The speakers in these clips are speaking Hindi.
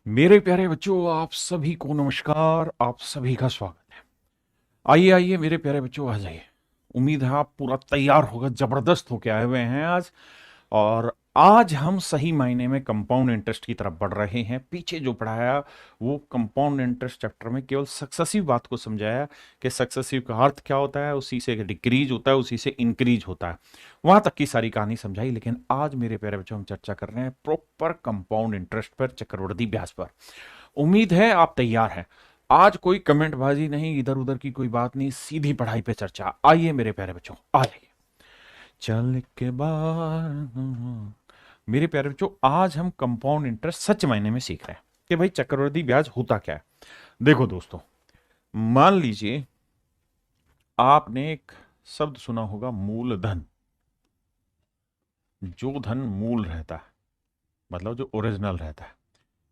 मेरे प्यारे बच्चों, आप सभी को नमस्कार। आप सभी का स्वागत है। आइए आइए मेरे प्यारे बच्चों, आ जाइए। उम्मीद है आप पूरा तैयार होकर जबरदस्त होके आए हुए हैं आज। और आज हम सही मायने में कंपाउंड इंटरेस्ट की तरफ बढ़ रहे हैं। पीछे जो पढ़ाया वो कंपाउंड इंटरेस्ट चैप्टर में केवल सक्सेसिव बात को समझाया कि सक्सेसिव का अर्थ क्या होता है, उसी से डिक्रीज होता है, उसी से इंक्रीज होता है, वहां तक की सारी कहानी समझाई। लेकिन आज मेरे प्यारे बच्चों हम चर्चा कर रहे हैं प्रॉपर कंपाउंड इंटरेस्ट पर, चक्रवृद्धि ब्याज पर। उम्मीद है आप तैयार हैं। आज कोई कमेंटबाजी नहीं, इधर उधर की कोई बात नहीं, सीधी पढ़ाई पे चर्चा। आइए मेरे प्यारे बच्चों, आ जाइए। चल के बार मेरे प्यारे बच्चों, आज हम कंपाउंड इंटरेस्ट सच मायने में सीख रहे हैं कि भाई चक्रवृद्धि ब्याज होता क्या है। देखो दोस्तों, मान लीजिए आपने एक शब्द सुना होगा, मूलधन। जो धन मूल रहता है, मतलब जो ओरिजिनल रहता है,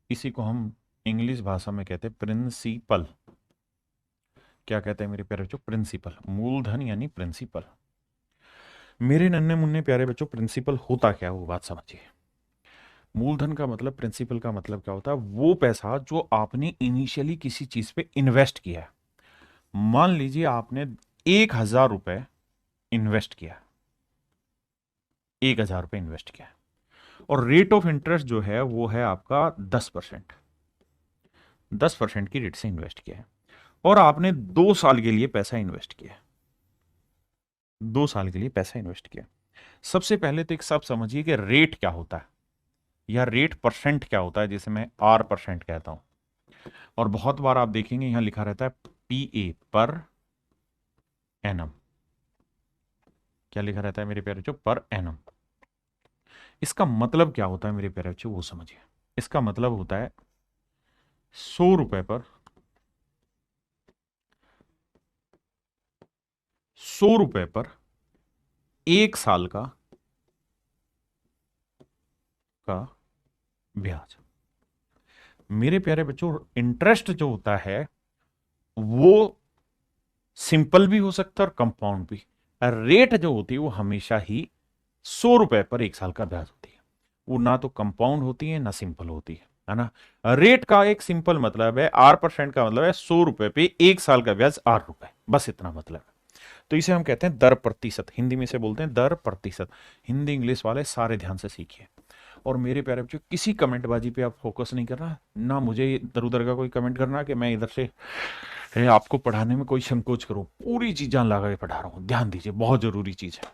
इसी को हम इंग्लिश भाषा में कहते हैं प्रिंसिपल। क्या कहते हैं मेरे प्यारे बच्चों? प्रिंसिपल। मूलधन यानी प्रिंसिपल। मेरे नन्हे मुन्ने प्यारे बच्चों, प्रिंसिपल होता क्या है वो बात समझिए। मूलधन का मतलब, प्रिंसिपल का मतलब क्या होता है? वो पैसा जो आपने इनिशियली किसी चीज पे इन्वेस्ट किया है। मान लीजिए आपने 1,000 रुपए इन्वेस्ट किया, 1,000 रुपए इन्वेस्ट किया, और रेट ऑफ इंटरेस्ट जो है वो है आपका 10%। 10% की रेट से इन्वेस्ट किया है, और आपने 2 साल के लिए पैसा इन्वेस्ट किया। 2 साल के लिए पैसा इन्वेस्ट किया। सबसे पहले तो एक सब समझिए कि रेट क्या होता है, या रेट परसेंट क्या होता है, जिसे मैं आर परसेंट कहता हूं। और बहुत बार आप देखेंगे यहां लिखा रहता है पीए, पर एनम। क्या लिखा रहता है मेरे प्यारे बच्चों? Per annum. इसका मतलब क्या होता है मेरे प्यारे बच्चों, वो समझिए। इसका मतलब होता है 100 रुपए पर, 100 रुपए पर 1 साल का ब्याज। मेरे प्यारे बच्चों, इंटरेस्ट जो होता है वो सिंपल भी हो सकता है और कंपाउंड भी। रेट जो होती है वो हमेशा ही 100 रुपए पर 1 साल का ब्याज होती है। वो ना तो कंपाउंड होती है ना सिंपल होती है ना। रेट का एक सिंपल मतलब है, आर परसेंट का मतलब है 100 रुपए पे 1 साल का ब्याज 8 रुपए, बस इतना मतलब है। तो इसे हम कहते हैं दर प्रतिशत, हिंदी में से बोलते हैं दर प्रतिशत। हिंदी इंग्लिश वाले सारे ध्यान से सीखिए। और मेरे प्यारे बच्चों, किसी कमेंटबाजी पे आप फोकस नहीं करना, ना मुझे इधर उधर का कोई कमेंट करना कि मैं इधर से आपको पढ़ाने में कोई संकोच करूं। पूरी चीज जान लगा के पढ़ा रहा हूं, ध्यान दीजिए, बहुत जरूरी चीज है।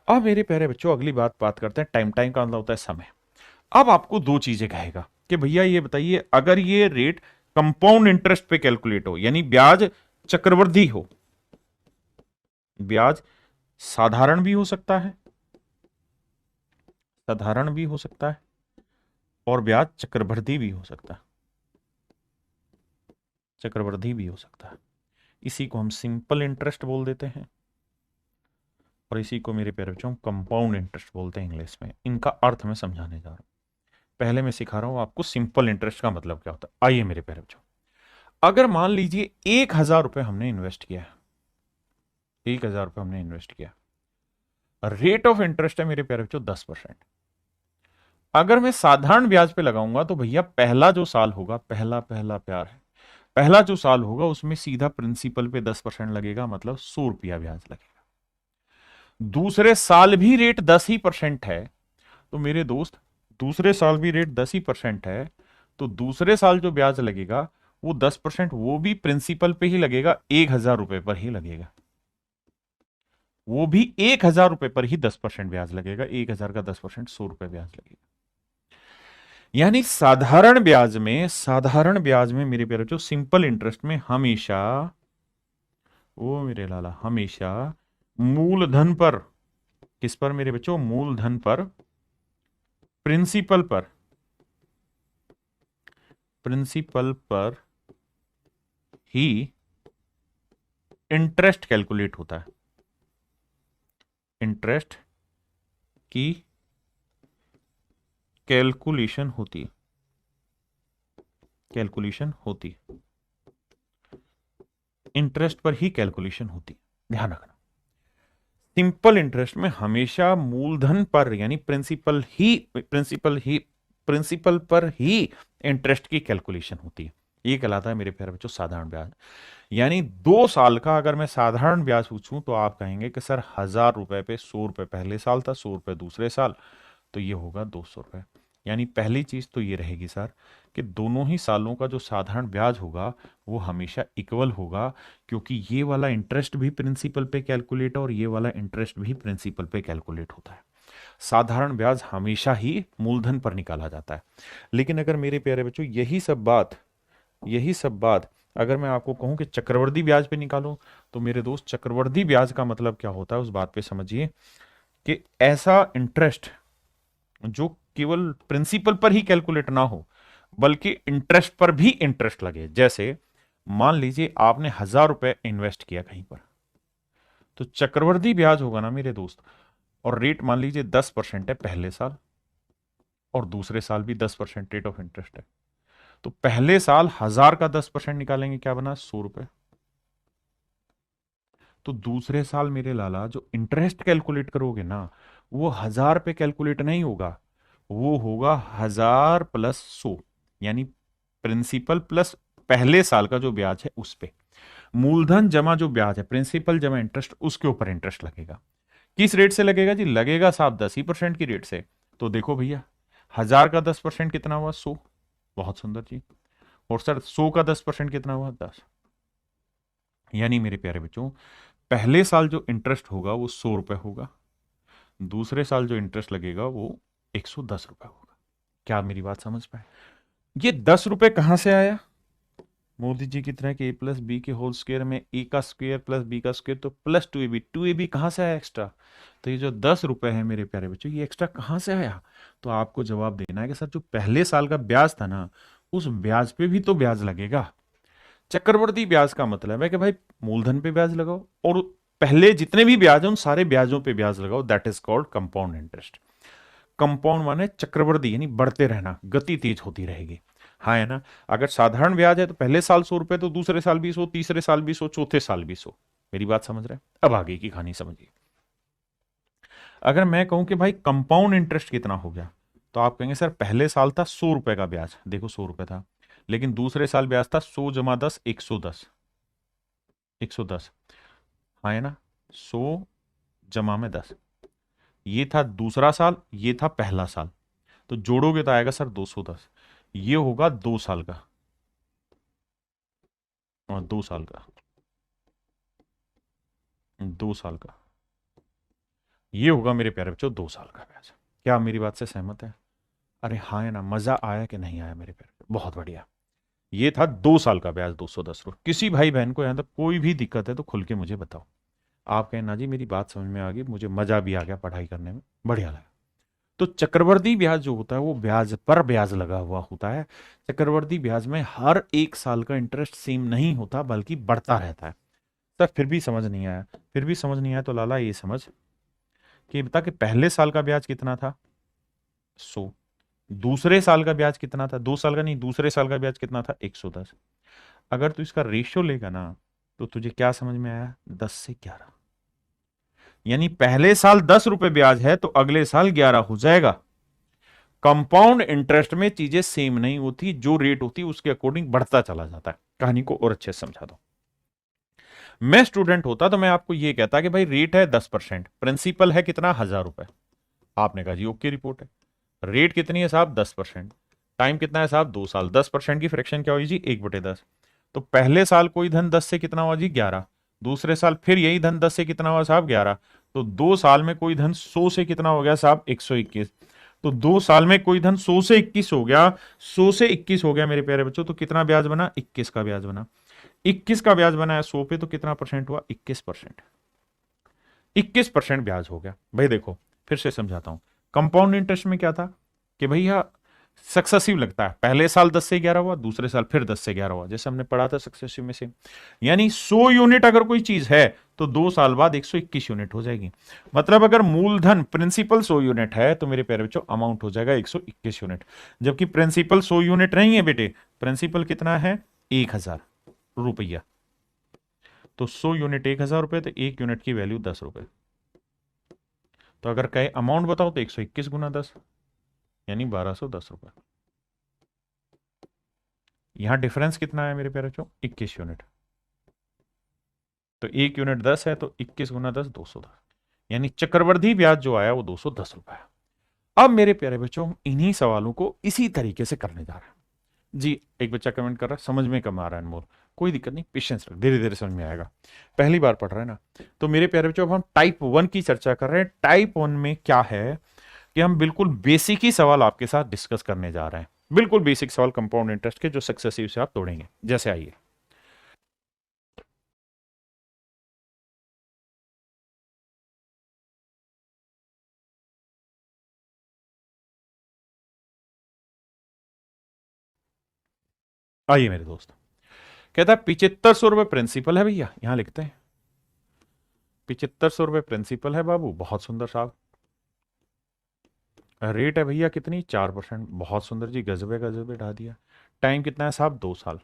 अब मेरे प्यारे बच्चों, अगली बात करते हैं टाइम। टाइम का मतलब होता है समय। अब आपको दो चीजें कहेगा कि भैया ये बताइए, अगर ये रेट कंपाउंड इंटरेस्ट पे कैलकुलेट हो, यानी ब्याज चक्रवृद्धि हो। ब्याज साधारण भी हो सकता है, साधारण भी हो सकता है, और ब्याज चक्रवृद्धि भी हो सकता है, चक्रवृद्धि भी हो सकता है। इसी को हम सिंपल इंटरेस्ट बोल देते हैं, और इसी को मेरे प्यारे बच्चों कंपाउंड इंटरेस्ट बोलते हैं इंग्लिश में। इनका अर्थ मैं समझाने जा रहा हूं। पहले मैं सिखा रहा हूं आपको सिंपल इंटरेस्ट का मतलब क्या होता है। आइए मेरे प्यारे बच्चों, अगर मान लीजिए 1,000 रुपए हमने इन्वेस्ट किया, 1,000 रुपए हमने इन्वेस्ट किया, रेट ऑफ इंटरेस्ट है मेरे प्यारे बच्चों 10%। अगर मैं साधारण ब्याज पे लगाऊंगा तो भैया पहला जो साल होगा, पहला पहला प्यार है, पहला जो साल होगा उसमें सीधा प्रिंसिपल पे 10% लगेगा, मतलब 100 रुपया ब्याज लगेगा। दूसरे साल भी रेट 10% है, तो मेरे दोस्त दूसरे साल भी रेट 10% है, तो दूसरे साल जो ब्याज लगेगा वो 10% वो भी प्रिंसिपल पे ही लगेगा, 1,000 रुपए पर ही लगेगा। वो भी 1,000 रुपए पर ही 10% ब्याज लगेगा। 1,000 का 10% 100 रुपए ब्याज लगेगा। यानी साधारण ब्याज में मेरे प्यारे बच्चों, सिंपल इंटरेस्ट में हमेशा, ओ मेरे लाला, हमेशा मूलधन पर, किस पर मेरे बच्चों? मूलधन पर, प्रिंसिपल पर, प्रिंसिपल पर ही इंटरेस्ट कैलकुलेट होता है। इंटरेस्ट की कैलकुलेशन होती है, कैलकुलेशन होती है, इंटरेस्ट पर ही कैलकुलेशन होती है, ध्यान रखना। सिंपल इंटरेस्ट में हमेशा मूलधन पर, यानी प्रिंसिपल ही प्रिंसिपल पर ही इंटरेस्ट की कैलकुलेशन होती है। ये कहलाता है मेरे प्यारे बच्चों साधारण ब्याज। यानी 2 साल का अगर मैं साधारण ब्याज पूछूं तो आप कहेंगे कि सर 1,000 रुपए पे 100 रुपए पहले साल था, 100 रुपए दूसरे साल, तो ये होगा 200 रुपए। यानी पहली चीज तो ये रहेगी सर कि दोनों ही सालों का जो साधारण ब्याज होगा वो हमेशा इक्वल होगा, क्योंकि ये वाला इंटरेस्ट भी प्रिंसिपल पे कैलकुलेट और ये वाला इंटरेस्ट भी प्रिंसिपल पे कैलकुलेट होता है। साधारण ब्याज हमेशा ही मूलधन पर निकाला जाता है। लेकिन अगर मेरे प्यारे बच्चों यही सब बात अगर मैं आपको कहूं कि चक्रवृद्धि ब्याज पे निकालो, तो मेरे दोस्त चक्रवृद्धि ब्याज का मतलब क्या होता है उस बात पे समझिए कि ऐसा इंटरेस्ट जो केवल प्रिंसिपल पर ही कैलकुलेट ना हो बल्कि इंटरेस्ट पर भी इंटरेस्ट लगे। जैसे मान लीजिए आपने 1,000 रुपए इन्वेस्ट किया कहीं पर, तो चक्रवृद्धि ब्याज होगा ना मेरे दोस्त, और रेट मान लीजिए 10% है पहले साल और दूसरे साल भी 10% रेट ऑफ इंटरेस्ट है। तो पहले साल 1,000 का 10% निकालेंगे, क्या बना 100 रुपए। तो दूसरे साल मेरे लाला जो इंटरेस्ट कैलकुलेट करोगे ना, वो 1,000 पे कैलकुलेट नहीं होगा, वो होगा 1,000 प्लस 100, यानी प्रिंसिपल प्लस पहले साल का जो ब्याज है उस पे मूलधन जमा जो ब्याज है प्रिंसिपल जमा इंटरेस्ट उसके ऊपर इंटरेस्ट लगेगा। किस रेट से लगेगा जी? लगेगा साहब 10% की रेट से। तो देखो भैया 1,000 का 10% कितना हुआ? 100। बहुत सुंदर जी। और सर 100 का 10% कितना हुआ? 10। यानी मेरे प्यारे बच्चों पहले साल जो इंटरेस्ट होगा वो 100 रुपए होगा, दूसरे साल जो इंटरेस्ट लगेगा वो 110 रुपए होगा। क्या आप मेरी बात समझ पाए? ये 10 रुपए कहां से आया? मोदी जी की तरह के a+b के होल स्क्वायर में a का स्क्वायर प्लस b का स्क्वायर, तो प्लस 2ab। 2ab कहां से आया एक्स्ट्रा? तो ये जो 10 रुपए है मेरे प्यारे बच्चों ये एक्स्ट्रा कहां से आया? तो आपको जवाब देना है कि सर जो पहले साल का ब्याज था ना उस ब्याज पे भी तो ब्याज लगेगा। चक्रवृद्धि ब्याज का मतलब है कि भाई मूलधन पे ब्याज लगाओ और पहले जितने भी ब्याज हैं उन सारे ब्याजों पे ब्याज लगाओ। That is called compound interest. Compound माने चक्रवृद्धि, यानी बढ़ते रहना, गति तेज होती रहेगी। हाँ है ना? अगर साधारण ब्याज है तो पहले साल 100 रुपए, तो दूसरे साल भी 100, तीसरे साल भी 100, चौथे साल भी 100। मेरी बात समझ रहे हैं? अब आगे की कहानी समझिए। अगर मैं कहूं कि भाई कंपाउंड इंटरेस्ट कितना हो गया, तो आप कहेंगे सर पहले साल था 100 रुपए का ब्याज, देखो 100 रुपए था, लेकिन दूसरे साल ब्याज था 100 जमा 10, 110। 110 हाँ है ना? 100 जमा में 10, ये था दूसरा साल, ये था पहला साल, तो जोड़ोगे तो आएगा सर 210। ये होगा 2 साल का और 2 साल का, 2 साल का, ये होगा मेरे प्यारे बच्चों 2 साल का ब्याज। क्या आप मेरी बात से सहमत है? अरे हाँ है ना? मजा आया कि नहीं आया मेरे प्यारे? बहुत बढ़िया। ये था 2 साल का ब्याज 210 रुपये। किसी भाई बहन को यहां तक कोई भी दिक्कत है तो खुल के मुझे बताओ। आप कहें ना जी मेरी बात समझ में आ गई, मुझे मजा भी आ गया पढ़ाई करने में, बढ़िया लगा। तो चक्रवर्ती ब्याज जो होता है वो ब्याज पर ब्याज लगा हुआ होता है। चक्रवर्ती ब्याज में हर 1 साल का इंटरेस्ट सेम नहीं होता बल्कि बढ़ता रहता है। सर फिर भी समझ नहीं आया? फिर भी समझ नहीं आया तो लाला ये समझ कि बता कि पहले साल का ब्याज कितना था? 100। दूसरे साल का ब्याज कितना था? 2 साल का नहीं, दूसरे साल का ब्याज कितना था? 110। अगर तू इसका रेशियो लेगा ना तो तुझे क्या समझ में आया? 10 से 11। यानी पहले साल 10 रुपए ब्याज है तो अगले साल 11 हो जाएगा। कंपाउंड इंटरेस्ट में चीजें सेम नहीं होती, जो रेट होती है उसके अकॉर्डिंग बढ़ता चला जाता है। कहानी को और अच्छे से समझा दो। मैं स्टूडेंट होता तो मैं आपको यह कहता कि भाई रेट है 10%, प्रिंसिपल है कितना? 1,000 रुपए। आपने कहा जी ओके रिपोर्ट है। रेट कितनी है साहब? 10%। टाइम कितना है साहब? 2 साल। 10% की फ्रैक्शन क्या हुई जी? 1/10। तो पहले साल कोई धन 10 से कितना हुआ जी? 11। दूसरे साल फिर यही धन 10 से कितना हुआ साहब? 11। तो 2 साल में कोई धन 100 से कितना हो गया साहब? 121। तो 2 साल में कोई धन 100 से 21 हो गया। 100 से 21 हो गया मेरे प्यारे बच्चों, तो कितना ब्याज बना? 21 का ब्याज बना। 21 का ब्याज बना है 100 पे, तो कितना परसेंट हुआ? 21%। 21% ब्याज हो गया। भाई देखो फिर से समझाता हूं। कंपाउंड इंटरेस्ट में क्या था कि भैया सक्सेसिव लगता है, पहले साल 10 से 11 हुआ, दूसरे साल फिर 10 से 11 हुआ, जैसे हमने पढ़ा था सक्सेसिव में से। यानी 100 यूनिट अगर कोई चीज है तो 2 साल बाद 121 यूनिट हो जाएगी। मतलब अगर मूलधन प्रिंसिपल 100 यूनिट है तो मेरे प्यारे बच्चों अमाउंट हो जाएगा 121 यूनिट। जबकि प्रिंसिपल 100 यूनिट नहीं है बेटे, प्रिंसिपल कितना है? 1,000 रुपया। तो 100 यूनिट 1,000 रुपए, तो 1 यूनिट की वैल्यू 10 रुपए। तो अगर कहे अमाउंट बताओ तो 121 गुना 10। यानी 1210 रुपये। यहां डिफरेंस कितना है मेरे प्यारे बच्चों? 21 यूनिट। तो 1 यूनिट 10 है, तो 21 गुना 10 210, यानी चक्रवर्ती ब्याज जो आया वो 210 रुपये। अब मेरे प्यारे बच्चों इन्हीं सवालों को इसी तरीके से करने जा रहे हैं जी। एक बच्चा कमेंट कर रहा है समझ में कम आ रहा है अनमोल, कोई दिक्कत नहीं, पेशेंस रख, धीरे धीरे समझ में आएगा, पहली बार पढ़ रहे हैं ना। तो मेरे प्यारे बच्चों अब हम टाइप 1 की चर्चा कर रहे हैं। टाइप 1 में क्या है कि हम बिल्कुल बेसिक ही सवाल आपके साथ डिस्कस करने जा रहे हैं, बिल्कुल बेसिक सवाल कंपाउंड इंटरेस्ट के, जो सक्सेसिव से आप तोड़ेंगे। जैसे आइए, आइए मेरे दोस्त, कहता है 7500 रुपये प्रिंसिपल है भैया, यहां लिखते हैं 7500 रुपये प्रिंसिपल है बाबू, बहुत सुंदर साहब। रेट है भैया कितनी? 4%, बहुत सुंदर जी, गजबे गजबे ढा दिया। टाइम कितना है साहब? 2 साल।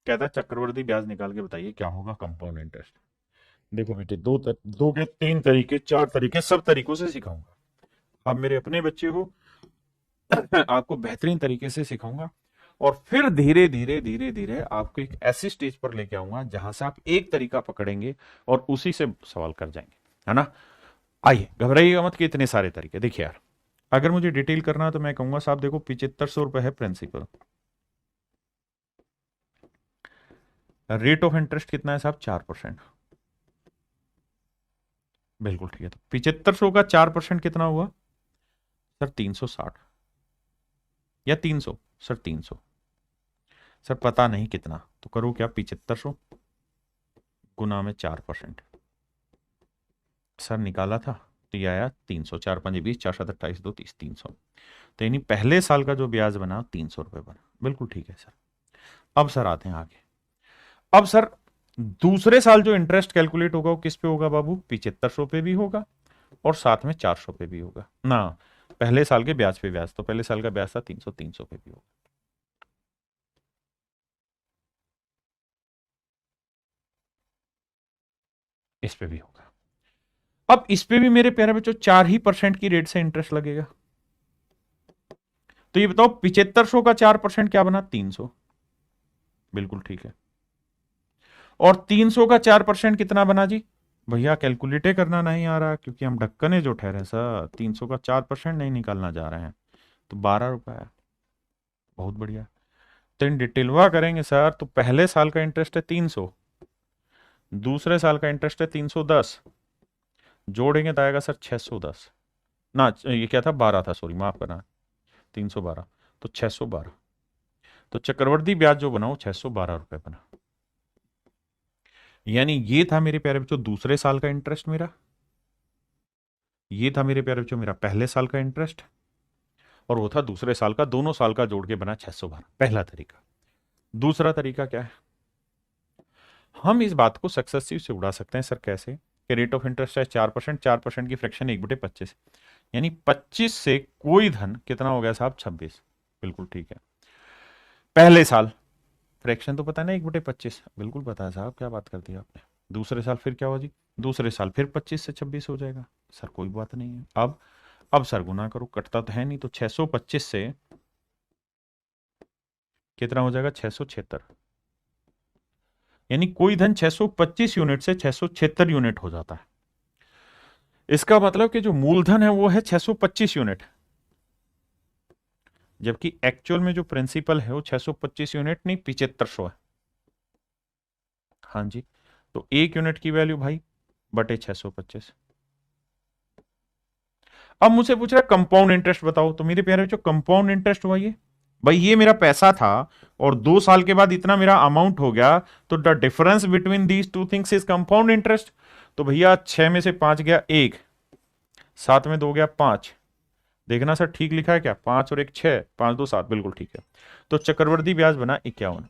कहता है चक्रवर्ती ब्याज निकाल के बताइए क्या होगा कंपाउंड इंटरेस्ट। देखो बेटे, दो के 3 तरीके 4 तरीके, सब तरीकों से सिखाऊंगा। आप मेरे अपने बच्चे हो आपको बेहतरीन तरीके से सिखाऊंगा, और फिर धीरे धीरे धीरे धीरे आपको एक ऐसी स्टेज पर लेके आऊंगा जहां से आप एक तरीका पकड़ेंगे और उसी से सवाल कर जाएंगे, है ना। आइए, घबराइएगा मत कि इतने सारे तरीके। देखिए यार, अगर मुझे डिटेल करना है तो मैं कहूंगा साहब देखो 7500 रुपए है प्रिंसिपल, रेट ऑफ इंटरेस्ट कितना है साहब? 4%। बिल्कुल ठीक है, तो 7500 का 4% कितना हुआ सर? 360 या 300? सर 300। सर पता नहीं कितना, तो करो क्या, 7500 गुना में 4%। सर निकाला था तो ये आया 300, 4×5=20, 4×7=28, 2×30, 300। तो यानी पहले साल का जो ब्याज बना 300 रुपये बना। बिल्कुल ठीक है सर। अब सर आते हैं आगे। अब सर दूसरे साल जो इंटरेस्ट कैलकुलेट होगा वो किस पे होगा बाबू? 7500 पे भी होगा और साथ में 400 पे भी होगा ना। पहले साल के ब्याज पे ब्याज, तो पहले साल का ब्याज था 300, 300 पे भी होगा। इस पे भी होगा। अब इस पे भी मेरे प्यारे बच्चों 4% की रेट से इंटरेस्ट लगेगा। तो ये बताओ 7500 का 4% क्या बना? 300। बिल्कुल ठीक है। और 300 का 4% कितना बना जी? भैया कैलकुलेटे करना नहीं आ रहा, क्योंकि हम ढक्कने जो ठहरे सर, 300 का 4% नहीं निकालना जा रहे हैं, तो 12 रुपए है। बहुत बढ़िया। तो इन डिटेलवा करेंगे सर, तो पहले साल का इंटरेस्ट है 300, दूसरे साल का इंटरेस्ट है 310, जोड़ेंगे तो आएगा सर 610 ना, ये क्या था? 12 था, सॉरी माफ करना, 312, तो 612। तो चक्रवर्ती ब्याज जो बना वो 612 रुपए बना। यानी ये था मेरे प्यारे बच्चों दूसरे साल का इंटरेस्ट मेरा, ये था मेरे प्यारे बच्चों मेरा पहले साल का इंटरेस्ट, और वो था दूसरे साल का, दोनों साल का जोड़ के बना 612। पहला तरीका। दूसरा तरीका क्या है? हम इस बात को सक्सेसिव से उड़ा सकते हैं सर, कैसे कि रेट ऑफ इंटरेस्ट है 4%, 4% की फ्रैक्शन 1/25, यानी 25 से कोई धन कितना हो गया साहब? 26। बिल्कुल ठीक है। पहले साल फ्रैक्शन तो पता है ना, 1/25, बिल्कुल पता है साहब, क्या बात कर दी आपने। दूसरे साल फिर क्या हो जी? दूसरे साल फिर 25 से 26 हो जाएगा सर, कोई बात नहीं है। अब सर गुना करो, कटता तो है नहीं, तो 625 से कितना हो जाएगा? 676। यानी कोई धन 625 यूनिट से 676 यूनिट हो जाता है। इसका मतलब कि जो मूलधन है वो है 625 यूनिट, जबकि एक्चुअल में जो प्रिंसिपल है वो 625 यूनिट नहीं 7500 है। हाँ जी, तो 1 यूनिट की वैल्यू भाई बटे 625। अब मुझसे पूछ रहा है कंपाउंड इंटरेस्ट बताओ, तो मेरे प्यारे बच्चों कंपाउंड इंटरेस्ट हुआ ये, भाई ये मेरा पैसा था और 2 साल के बाद इतना मेरा अमाउंट हो गया, तो the difference between these two things is compound interest. तो भैया 6 में से 5 गया 1, 7 में 2 गया 5, देखना सर ठीक लिखा है क्या? 5 और 1 6, 5 2 7, बिल्कुल ठीक है। तो चक्रवर्ती ब्याज बना 51।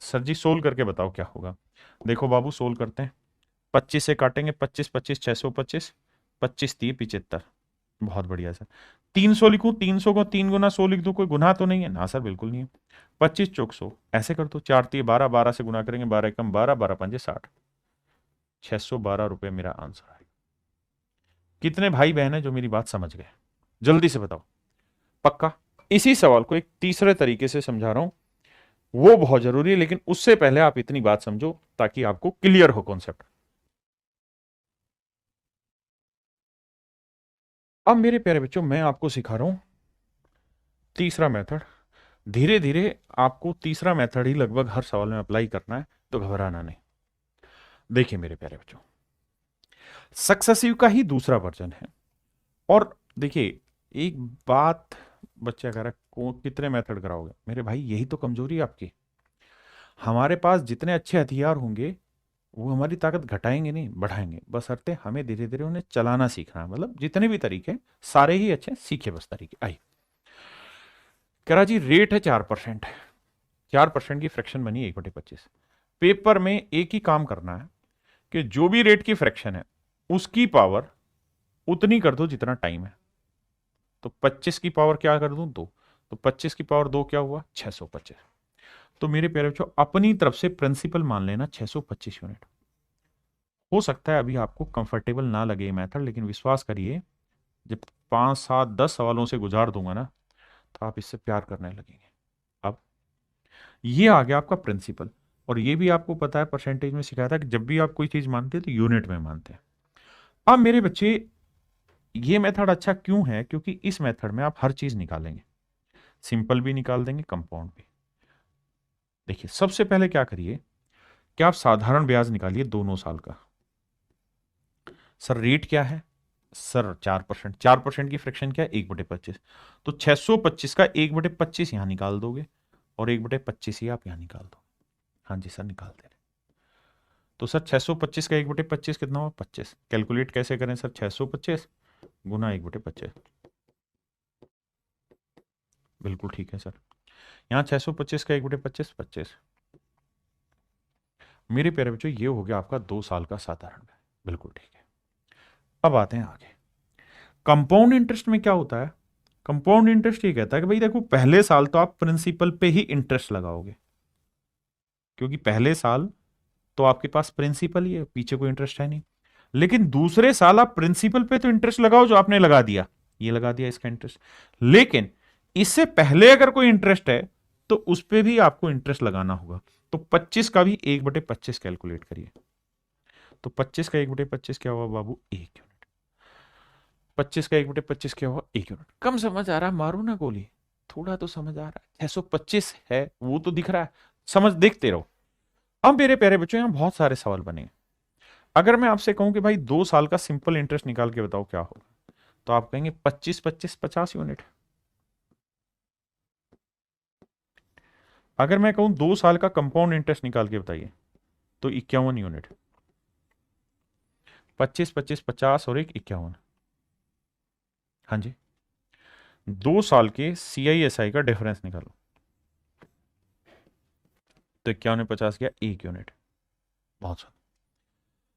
सर जी सोल्व करके बताओ क्या होगा। देखो बाबू सोल्व करते हैं, 25 से काटेंगे, 25 25 625, 25 3 75। बहुत बढ़िया सर। 300 लिखूं, 300 को 3 गुना 100 लिख दूं, कोई गुना तो नहीं है ना सर? बिल्कुल नहीं है। 25 चौक 100, ऐसे कर दो, 4 3 12, 12 से गुना करेंगे, 12 एकम 12, 12 पंजे 60, 612 रुपये मेरा आंसर है। कितने भाई बहन है जो मेरी बात समझ गए? जल्दी से बताओ, पक्का? इसी सवाल को एक तीसरे तरीके से समझा रहा हूं, वो बहुत जरूरी है, लेकिन उससे पहले आप इतनी बात समझो ताकि आपको क्लियर हो कॉन्सेप्ट। अब मेरे प्यारे बच्चों, मैं आपको सिखा रहा हूं तीसरा मेथड। धीरे धीरे आपको तीसरा मेथड ही लगभग हर सवाल में अप्लाई करना है, तो घबराना नहीं। देखिए मेरे प्यारे बच्चों, सक्सेसिव का ही दूसरा वर्जन है। और देखिए एक बात, बच्चा कह रहा है कितने मेथड कराओगे? मेरे भाई यही तो कमजोरी है आपकी। हमारे पास जितने अच्छे हथियार होंगे वो हमारी ताकत घटाएंगे नहीं बढ़ाएंगे, बस अर्थ हमें धीरे धीरे उन्हें चलाना सीखना है। मतलब जितने भी तरीके सारे ही अच्छे, सीखे बस तरीके। आई कह रहा जी रेट है 4%, 4% की फ्रैक्शन बनी 1/25। पेपर में एक ही काम करना है कि जो भी रेट की फ्रैक्शन है उसकी पावर उतनी कर दो जितना टाइम है। तो 25 की पावर क्या कर दूं? 2। तो 25 की पावर 2 क्या हुआ? 625। तो मेरे प्यारे बच्चों, अपनी तरफ से प्रिंसिपल मान लेना 625 यूनिट। हो सकता है अभी आपको कंफर्टेबल ना लगे ये मेथड, लेकिन विश्वास करिए जब 5 7 10 सवालों से गुजार दूंगा ना, तो आप इससे प्यार करने लगेंगे। अब ये आ गया आपका प्रिंसिपल। और ये भी आपको पता है, परसेंटेज में सिखाया था कि जब भी आप कोई चीज मानते हैं तो यूनिट में मानते हैं। अब मेरे बच्चे, ये मेथड अच्छा क्यों है? क्योंकि इस मेथड में आप हर चीज निकालेंगे, सिंपल भी निकाल देंगे, कंपाउंड भी। देखिए सबसे पहले क्या करिए कि आप साधारण ब्याज निकालिए 2 साल का। सर रेट क्या है? सर 4%। 4% की फ्रैक्शन क्या है? 1/25। तो 625 का 1/25 यहां निकाल दोगे और 1/25 ही आप यहां निकाल दो। हाँ जी सर, निकाल दे रहे। तो सर 625 का 1/25 कितना हुआ? 25। कैलकुलेट कैसे करें सर? 625 गुना 1/25। बिल्कुल ठीक है सर। यहाँ 625 का 1/25 25। मेरे प्यारे बच्चों, ये हो गया आपका 2 साल का साधारण ब्याज। बिल्कुल ठीक है। अब आते हैं आगे। कंपाउंड इंटरेस्ट में क्या होता है? कंपाउंड इंटरेस्ट ये कहता है कि भाई देखो, पहले साल तो आप प्रिंसिपल पे ही इंटरेस्ट लगाओगे, क्योंकि पहले साल तो आपके पास प्रिंसिपल ही है, पीछे कोई इंटरेस्ट है नहीं। लेकिन दूसरे साल आप प्रिंसिपल पे तो इंटरेस्ट लगाओ जो आपने लगा दिया, ये लगा दिया इसका इंटरेस्ट। लेकिन इससे पहले अगर कोई इंटरेस्ट है तो उस पर भी आपको इंटरेस्ट लगाना होगा। तो 25 का भी 1/25 कैलकुलेट करिए। तो 25 का 1/25 क्या हुआ बाबू? 1 यूनिट। 25 का 1/25 क्या हुआ? 1 यूनिट। कम समझ आ रहा? मारू ना गोली, थोड़ा तो समझ आ रहा है। 625 है वो तो दिख रहा है, समझ देखते रहो। अब मेरे प्यारे बच्चों, यहां बहुत सारे सवाल बने। अगर मैं आपसे कहूं कि भाई 2 साल का सिंपल इंटरेस्ट निकाल के बताओ क्या होगा, तो आप कहेंगे 25 25 50 यूनिट। अगर मैं कहूं 2 साल का कंपाउंड इंटरेस्ट निकाल के बताइए, तो 51 यूनिट। 25 25 50 और 51। हाँ जी। 2 साल के CISI का डिफरेंस निकालो, तो 51 50 गया 1 यूनिट। बहुत सारा।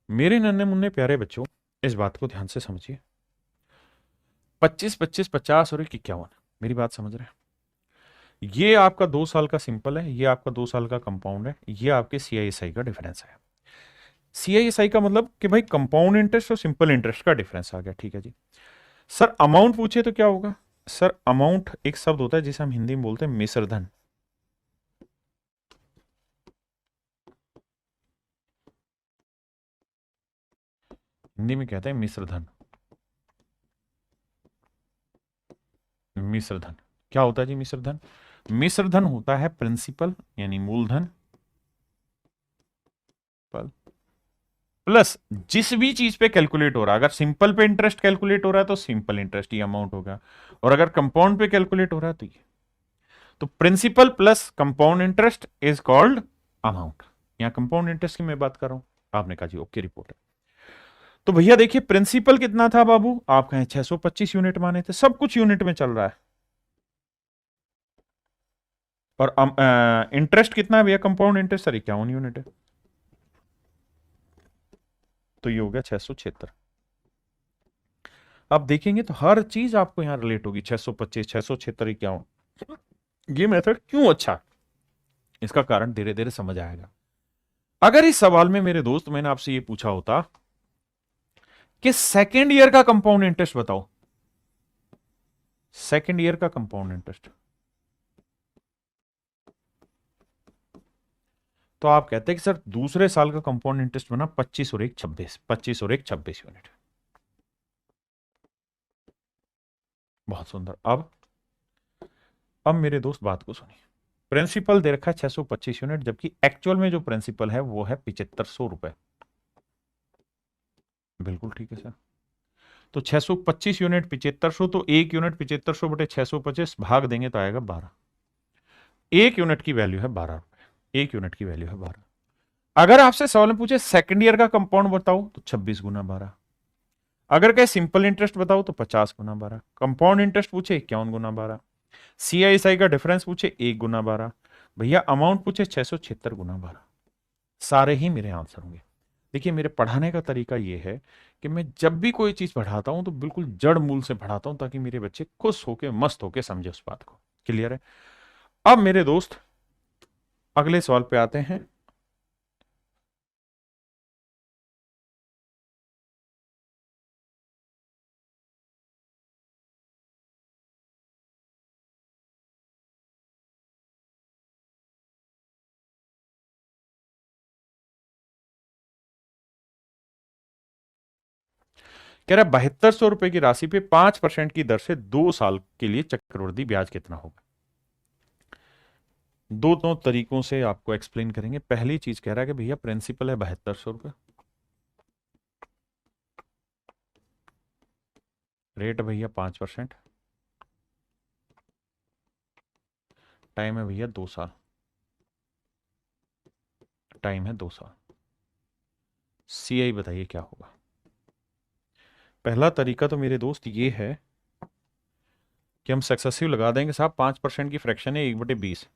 मेरे नन्हे मुन्ने प्यारे बच्चों, इस बात को ध्यान से समझिए। 25 25 50 और 51, मेरी बात समझ रहे हैं? ये आपका 2 साल का सिंपल है, ये आपका 2 साल का कंपाउंड है, ये आपके CISI का डिफरेंस है। CISI का मतलब कि भाई कंपाउंड इंटरेस्ट और सिंपल इंटरेस्ट का डिफरेंस आ गया। ठीक है जी। सर अमाउंट पूछे तो क्या होगा? सर अमाउंट एक शब्द होता है जिसे हम हिंदी में बोलते हैं मिश्र धन। हिंदी में कहते हैं मिश्र धन। मिश्र धन क्या होता है जी? मिश्र धन, मिश्र धन होता है प्रिंसिपल यानी मूलधन प्लस जिस भी चीज पे कैलकुलेट हो रहा है। अगर सिंपल पे इंटरेस्ट कैलकुलेट हो रहा है तो सिंपल इंटरेस्ट ये अमाउंट होगा, और अगर कंपाउंड पे कैलकुलेट हो रहा है तो ये। तो principal plus compound interest is called amount. यहां कंपाउंड इंटरेस्ट की मैं बात कर रहा हूं। आपने कहा जी ओके, रिपोर्ट है। तो भैया देखिए प्रिंसिपल कितना था बाबू? आप कहें 625 यूनिट माने थे, सब कुछ यूनिट में चल रहा है। और इंटरेस्ट कितना है भैया? कंपाउंड इंटरेस्ट सर 51 यूनिट है, तो ये हो गया 676। आप देखेंगे तो हर चीज आपको यहां रिलेट होगी। 625 676 51। ये मेथड क्यों अच्छा है, इसका कारण धीरे धीरे समझ आएगा। अगर इस सवाल में मेरे दोस्त मैंने आपसे ये पूछा होता कि सेकेंड ईयर का कंपाउंड इंटरेस्ट बताओ, सेकेंड ईयर का कंपाउंड इंटरेस्ट। तो आप कहते हैं कि सर दूसरे साल का कंपाउंड इंटरेस्ट बना 25 और 1 26, 25 और 1 26 यूनिट। बहुत सुंदर। अब मेरे दोस्त बात को सुनिए। प्रिंसिपल दे रखा है 625 यूनिट, जबकि एक्चुअल में जो प्रिंसिपल है वो है 7500 रुपए। बिल्कुल ठीक है सर। तो 625 यूनिट 7500, तो एक यूनिट 7500 बटे 625 भाग देंगे तो आएगा 12। एक यूनिट की वैल्यू है 12 रुपए। एक यूनिट की वैल्यू है 12। अगर आपसे सवाल में पूछे सेकंड ईयर का कंपाउंड बताओ तो 26 गुना 12। अगर कहे सिंपल इंटरेस्ट बताओ तो 50 गुना 12। कंपाउंड इंटरेस्ट पूछे 51 गुना 12। CISI का डिफरेंस पूछे 1 गुना 12। भैया अमाउंट पूछे 676 गुना 12। सारे ही मेरे आंसर होंगे। देखिए मेरे पढ़ाने का तरीका यह है कि मैं जब भी कोई चीज पढ़ाता हूं तो बिल्कुल जड़ मूल से पढ़ाता हूं, ताकि मेरे बच्चे खुश होके मस्त होके समझे उस बात को। क्लियर है? अब मेरे दोस्त अगले सवाल पे आते हैं। कह रहा है 7200 रुपए की राशि पे 5% की दर से 2 साल के लिए चक्रवृद्धि ब्याज कितना होगा। दो तरीकों से आपको एक्सप्लेन करेंगे। पहली चीज कह रहा है कि भैया प्रिंसिपल है 7200 रुपए, रेट भैया 5%, टाइम है भैया 2 साल, टाइम है 2 साल। CI बताइए क्या होगा। पहला तरीका तो मेरे दोस्त ये है कि हम सक्सेसिव लगा देंगे साहब। 5% की फ्रैक्शन है 1/20,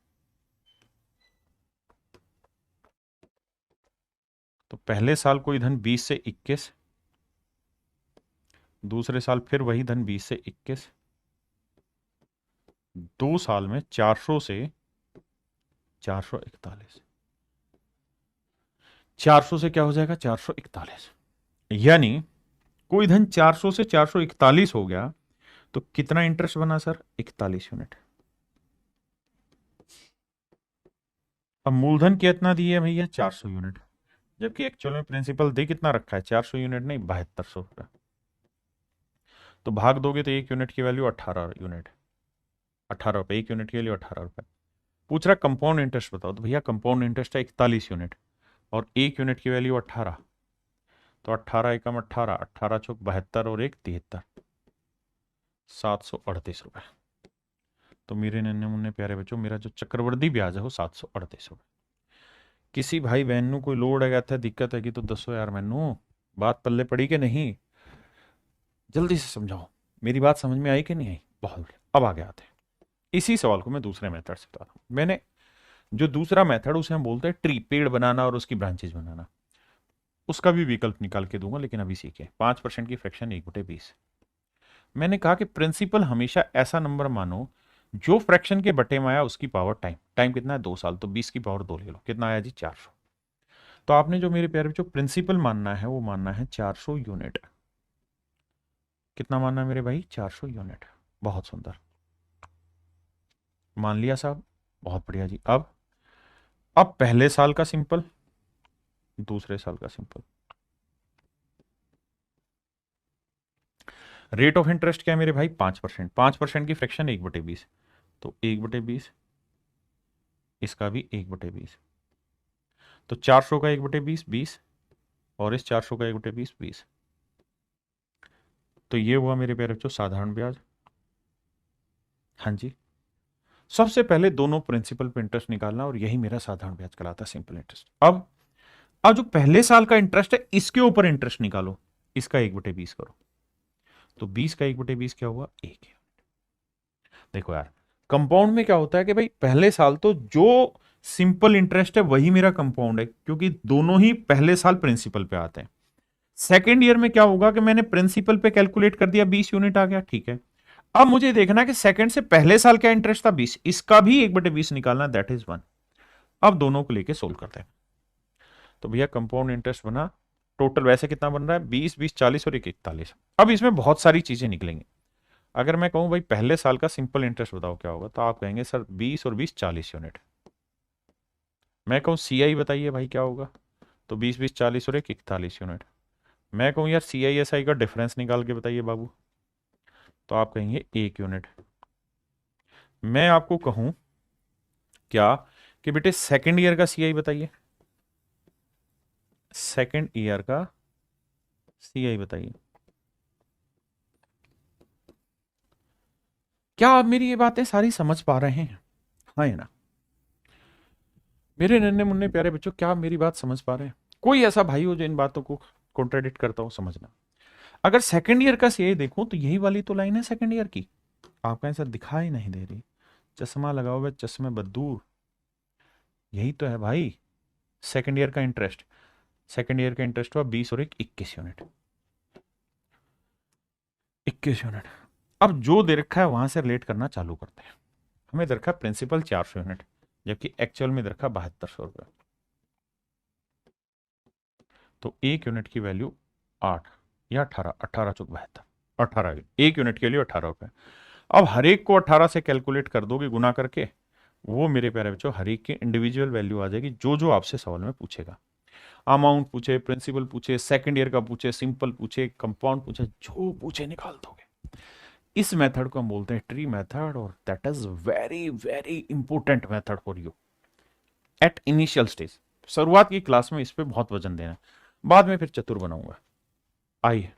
तो पहले साल कोई धन 20 से 21, दूसरे साल फिर वही धन 20 से 21, 2 साल में 400 से 441, 400 से क्या हो जाएगा 441, यानी कोई धन 400 से 441 हो गया तो कितना इंटरेस्ट बना सर 41 यूनिट। अब मूलधन कितना दिया भैया 400 यूनिट, जबकि एक्चुअल में प्रिंसिपल दे कितना रखा है 400 यूनिट नहीं 7200 रुपया। तो भाग दोगे तो एक यूनिट की वैल्यू 18 यूनिट, 18 रुपए। एक यूनिट की वैल्यू 18 रुपए। पूछ रहा कंपाउंड इंटरेस्ट बताओ, तो भैया कंपाउंड इंटरेस्ट है 41 यूनिट और एक यूनिट की वैल्यू 18, तो 18 एकम 18, 18 चौक 72 और 1 73, 738 रुपए। तो मेरे नन्हे मुन्ने प्यारे बच्चों, मेरा जो चक्रवृद्धि ब्याज है वो 738 रुपए। किसी भाई बहन को कोई लोड है था दिक्कत है कि तो दसो यार मैनू बात पल्ले पड़ी कि नहीं, जल्दी से समझाओ। मेरी बात समझ में आई कि नहीं आई? बहुत बढ़िया। अब आगे आते हैं। इसी सवाल को मैं दूसरे मेथड से बताता हूं। मैंने जो दूसरा मेथड उसे हम बोलते हैं ट्री, पेड़ बनाना और उसकी ब्रांचेज बनाना, उसका भी विकल्प निकाल के दूंगा, लेकिन अभी सीखे। 5% की फ्रैक्शन 1/20। मैंने कहा कि प्रिंसिपल हमेशा ऐसा नंबर मानो जो फ्रैक्शन के बटे में आया उसकी पावर टाइम। टाइम कितना है 2 साल, तो 20 की पावर 2 ले लो, कितना आया जी 400। तो आपने जो मेरे प्यारे बच्चों प्रिंसिपल मानना है वो मानना है 400 यूनिट। कितना मानना है मेरे भाई 400 यूनिट। बहुत सुंदर, मान लिया साहब, बहुत बढ़िया जी। अब पहले साल का सिंपल, दूसरे साल का सिंपल। रेट ऑफ इंटरेस्ट क्या है मेरे भाई 5%। 5% की फ्रैक्शन 1/20, तो 1/20, इसका भी 1/20, तो 400 का 1/20 20, और इस 400 का 1/20 20। तो ये हुआ मेरे प्यारे बच्चों साधारण ब्याज। हाँ जी, सबसे पहले दोनों प्रिंसिपल पे इंटरेस्ट निकालना, और यही मेरा साधारण ब्याज कहलाता है, सिंपल इंटरेस्ट। अब जो पहले साल का इंटरेस्ट है इसके ऊपर इंटरेस्ट निकालो, इसका 1/20 करो, तो 20 का 1/20 क्या हुआ 1। देखो यार कंपाउंड में क्या होता है कि भाई पहले साल तो जो सिंपल इंटरेस्ट है वही मेरा कंपाउंड है, क्योंकि दोनों ही पहले साल प्रिंसिपल पे आते हैं। सेकेंड ईयर में क्या होगा कि मैंने प्रिंसिपल पे कैलकुलेट कर दिया 20 यूनिट आ गया, ठीक है। अब मुझे देखना है कि सेकंड से पहले साल क्या इंटरेस्ट था 20, इसका भी 1/20 निकालना, दैट इज 1। अब दोनों को लेके सोल्व करते हैं। तो भैया कंपाउंड इंटरेस्ट बना, टोटल वैसे कितना बन रहा है 20 20 40 और 1 41। अब इसमें बहुत सारी चीजें निकलेंगी। अगर मैं कहूँ भाई पहले साल का सिंपल इंटरेस्ट बताओ क्या होगा, तो आप कहेंगे सर 20 और 20 40 यूनिट। मैं कहूँ सीआई बताइए भाई क्या होगा, तो 20 20 40 और 41 यूनिट। मैं कहूँ यार सीआई एसआई का डिफरेंस निकाल के बताइए बाबू, तो आप कहेंगे 1 यूनिट। मैं आपको कहूँ क्या कि बेटे सेकेंड ईयर का सीआई बताइए, सेकेंड ईयर का सीआई बताइए। क्या आप मेरी ये बातें सारी समझ पा रहे हैं? हाँ या ना? मेरे नन्हे मुन्ने प्यारे बच्चों, क्या आप मेरी बात समझ पा रहे हैं? कोई ऐसा भाई हो जो इन बातों को कॉन्ट्राडिक्ट करता हो, समझना। अगर सेकंड ईयर का सीआई देखूं तो यही वाली तो लाइन है सेकंड ईयर की, आपका ऐसा दिखाई नहीं दे रही। चश्मा लगाओ वे चश्मे बदूर, यही तो है भाई सेकंड ईयर का इंटरेस्ट। सेकंड ईयर का इंटरेस्ट हुआ 20 और 21 यूनिट, 21 यूनिट। अब जो दे रखा है वहां से रिलेट करना चालू करते हैं। हमें दे रखा है प्रिंसिपल 400 यूनिट, जबकि एक्चुअल में दे रखा 7200 रुपये। तो 1 यूनिट की वैल्यू 8 या 18, 18 चौक 72, 18, 1 यूनिट के लिए 18 रुपये। अब हर एक को 18 से कैलकुलेट कर दोगे गुना करके, वो मेरे प्यारे बच्चों हर एक की इंडिविजुअल वैल्यू आ जाएगी, जो जो आपसे सवाल में पूछेगा। अमाउंट पूछे, प्रिंसिपल पूछे, सेकंड ईयर का पूछे, सिंपल पूछे, कंपाउंड पूछे, जो पूछे निकाल दोगे। इस मेथड को हम बोलते हैं ट्री मेथड, और that is very very important method for you at initial stage. शुरुआत की क्लास में इस पे बहुत वजन देना है, बाद में फिर चतुर बनाऊंगा। आइए,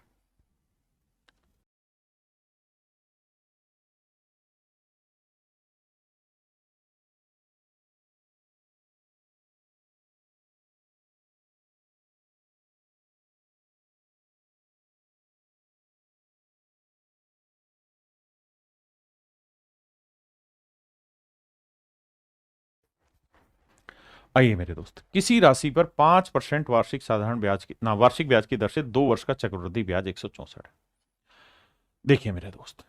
आइए मेरे दोस्त, किसी राशि पर 5% वार्षिक साधारण ब्याज की ना वार्षिक ब्याज की दर से 2 वर्ष का चक्रवृद्धि ब्याज 164 है। देखिए मेरे दोस्त,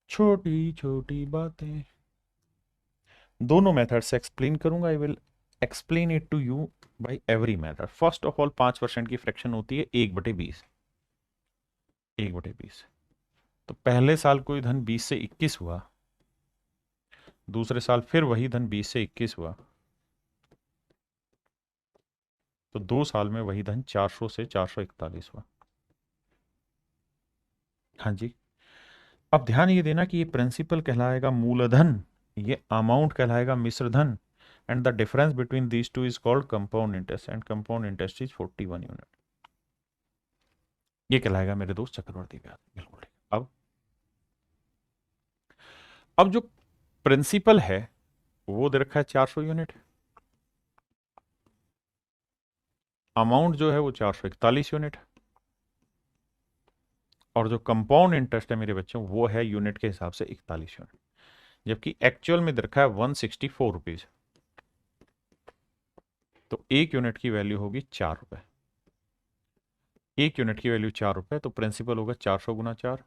छोटी छोटी बातें, दोनों मेथड से एक्सप्लेन करूंगा। I will explain it to you by every method. First of all 5% की फ्रैक्शन होती है 1/20, 1/20। तो पहले साल कोई धन 20 से 21 हुआ, दूसरे साल फिर वही धन 20 से 21 हुआ, तो 2 साल में वही धन 400 से 441 हुआ। हाँ जी। अब ध्यान ये देना कि ये प्रिंसिपल कहलाएगा मूलधन, ये अमाउंट कहलाएगा मिश्रधन, and the difference between these two is called compound interest, and compound interest is 41 unit. ये कहलाएगा मेरे दोस्त चक्रवर्ती ब्याज। बिल्कुल ठीक। अब जो प्रिंसिपल है वो दे रखा है 400 यूनिट, अमाउंट जो है वो 441 यूनिट, और जो कंपाउंड इंटरेस्ट है मेरे बच्चों वो है यूनिट के हिसाब से 41 यूनिट, जबकि एक्चुअल में दे रखा है 164 रुपीज। तो 1 यूनिट की वैल्यू होगी 4 रुपए, 1 यूनिट की वैल्यू 4 रुपए, तो प्रिंसिपल होगा 400 गुना 4,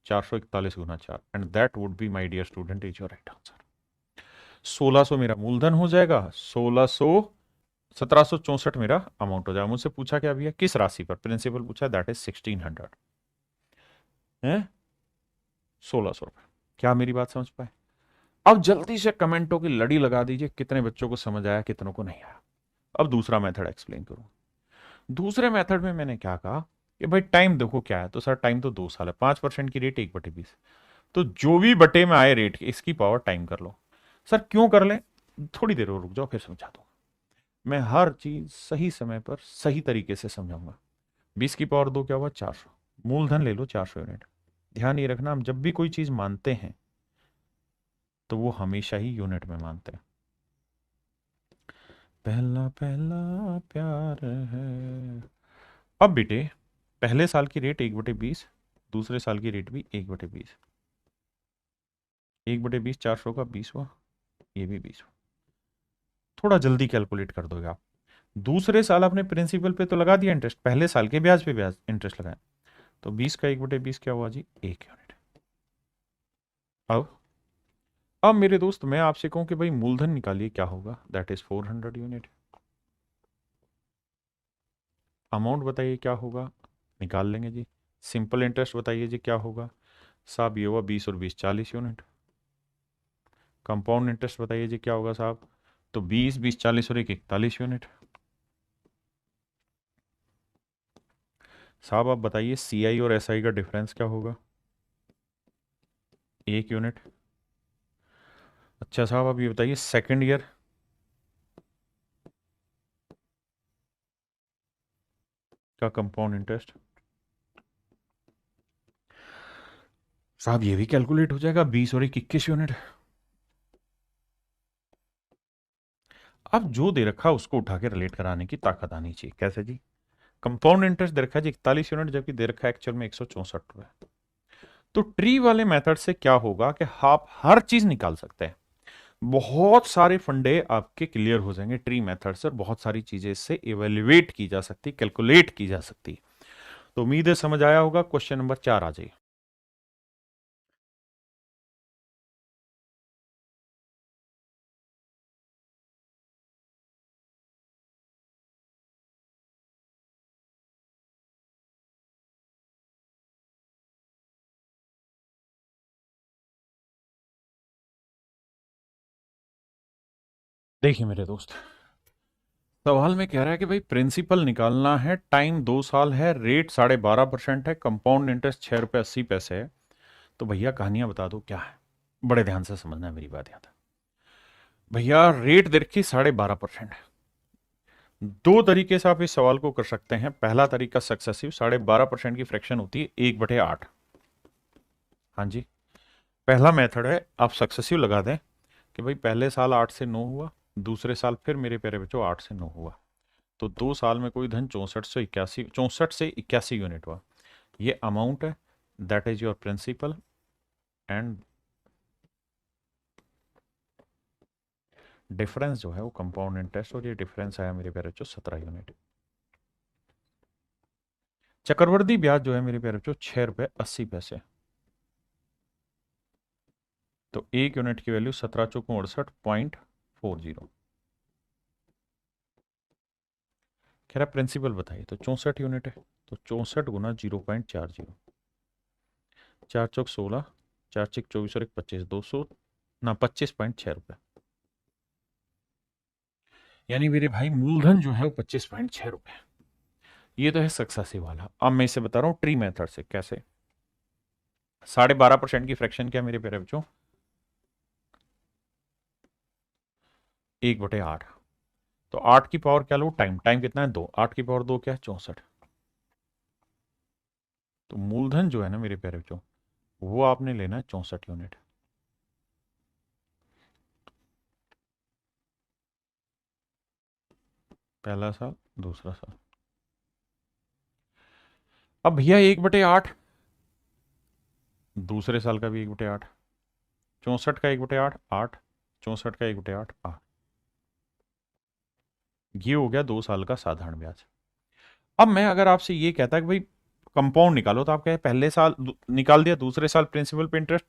441 गुना 4, and that would be my dear student is your right answer. 1600 मेरा मूलधन हो जाएगा, 1600, 1764 मेरा अमाउंट हो जाएगा। मुझसे पूछा क्या भैया किस राशि पर, प्रिंसिपल पूछा, दैट इज 1600 है, 1600 रुपए। क्या मेरी बात समझ पाए? अब जल्दी से कमेंटों की लड़ी लगा दीजिए, कितने बच्चों को समझ आया, कितनों को नहीं आया। अब दूसरा मेथड एक्सप्लेन करूं। दूसरे मेथड में मैंने क्या कहा कि भाई टाइम देखो क्या है, तो सर टाइम तो 2 साल है, 5% की रेट 1/20, तो जो भी बटे में आए रेट इसकी पावर टाइम कर लो। सर क्यों कर लें, थोड़ी देर और रुक जाओ फिर समझा दूंगा। मैं हर चीज सही समय पर सही तरीके से समझाऊंगा। 20 की पावर 2 क्या हुआ, 400। मूलधन ले लो 400 यूनिट। ध्यान ये रखना, हम जब भी कोई चीज मानते हैं तो वो हमेशा ही यूनिट में मानते हैं। पहला पहला प्यार है। अब बेटे पहले साल की रेट 1/20, दूसरे साल की रेट भी 1/20, 1/20 400 का 20 हुआ, ये भी 20 हुआ। थोड़ा जल्दी कैलकुलेट कर दोगे आप। दूसरे साल आपने प्रिंसिपल पे तो लगा दिया इंटरेस्ट, पहले साल के ब्याज पे ब्याज इंटरेस्ट लगाया, तो 20 का 1/20 क्या हुआ जी, 1 यूनिट। अब मेरे दोस्त मैं आपसे कहूं कि भाई मूलधन निकालिए, क्या होगा, दैट इज 400 यूनिट। अमाउंट बताइए क्या होगा, निकाल लेंगे जी, सिंपल इंटरेस्ट बताइए जी क्या होगा साहब, ये हुआ 20 और 20 40 यूनिट। कंपाउंड इंटरेस्ट बताइए जी क्या होगा साहब, तो 20 20 40 और 41 यूनिट। साहब आप बताइए सी आई और एस आई का डिफरेंस क्या होगा, 1 यूनिट। अच्छा साहब आप ये बताइए सेकेंड ईयर का कंपाउंड इंटरेस्ट, साहब ये भी कैलकुलेट हो जाएगा 20 और 21 यूनिट। अब जो दे रखा उसको उठा के रिलेट कराने की ताकत आनी चाहिए। कैसे जी, कंपाउंड इंटरेस्ट दे रखा है जी 41 यूनिट, जबकि दे रखा है एक्चुअल में 164 रुपए। तो ट्री वाले मेथड से क्या होगा कि आप हर चीज निकाल सकते हैं, बहुत सारे फंडे आपके क्लियर हो जाएंगे ट्री मेथड से, और बहुत सारी चीजें इससे इवेल्युएट की जा सकती, कैलकुलेट की जा सकती। तो उम्मीद है समझ आया होगा। क्वेश्चन नंबर 4 आ जाइए। देखिए मेरे दोस्त, सवाल में कह रहा है कि भाई प्रिंसिपल निकालना है, टाइम 2 साल है, रेट 12.5% है, कंपाउंड इंटरेस्ट 6 रुपये 80 पैसे है। तो भैया कहानियां बता दो क्या है, बड़े ध्यान से समझना है मेरी बात यहाँ। भैया रेट दे रखी 12.5% है। दो तरीके से आप इस सवाल को कर सकते हैं। पहला तरीका सक्सेसिव, 12.5% की फ्रैक्शन होती है 1/8। हाँ जी, पहला मेथड है, आप सक्सेसिव लगा दें कि भाई पहले साल 8 से 9 हुआ, दूसरे साल फिर मेरे प्यारे बच्चों 8 से 9 हुआ, तो 2 साल में कोई धन 64 से 81 यूनिट हुआ। ये अमाउंट है, that is your principal, and difference जो है वो कंपाउंड इंटरेस्ट, और ये डिफरेंस आया मेरे प्यारे बच्चों 17 यूनिट। चक्रवर्ती ब्याज जो है मेरे प्यारे बच्चों 6 रुपये 80 पैसे। तो 1 यूनिट की वैल्यू 17 × 4 = 68.40। कह रहा प्रिंसिपल बताइए, तो 64 यूनिट है, तो 64 × 0.40, 4 × 4 = 16, 4 × 6 = 24 और 1 25, 200 ना 25.6 रुपए। यानी मेरे भाई मूलधन जो है वो 25.6 रुपए। ये तो है सक्सेसिव वाला। अब मैं इसे बता रहा हूं ट्री मेथड से कैसे। 12.5% की फ्रैक्शन क्या मेरे प्यारे बच्चों, 1/8। तो 8 की पावर क्या लो, टाइम, टाइम कितना है 2, 8 की पावर 2 क्या है 64। तो मूलधन जो है ना मेरे प्यारे बच्चों, वो आपने लेना है 64 यूनिट। पहला साल, दूसरा साल। अब भैया 1/8, दूसरे साल का भी 1/8, 64 का 1/8 8, 64 का 1/8 8। ये हो गया 2 साल का साधारण ब्याज। अब मैं अगर आपसे ये कहता कि भाई कंपाउंड निकालो, तो आप कहे पहले साल निकाल दिया, दूसरे साल प्रिंसिपल पे इंटरेस्ट,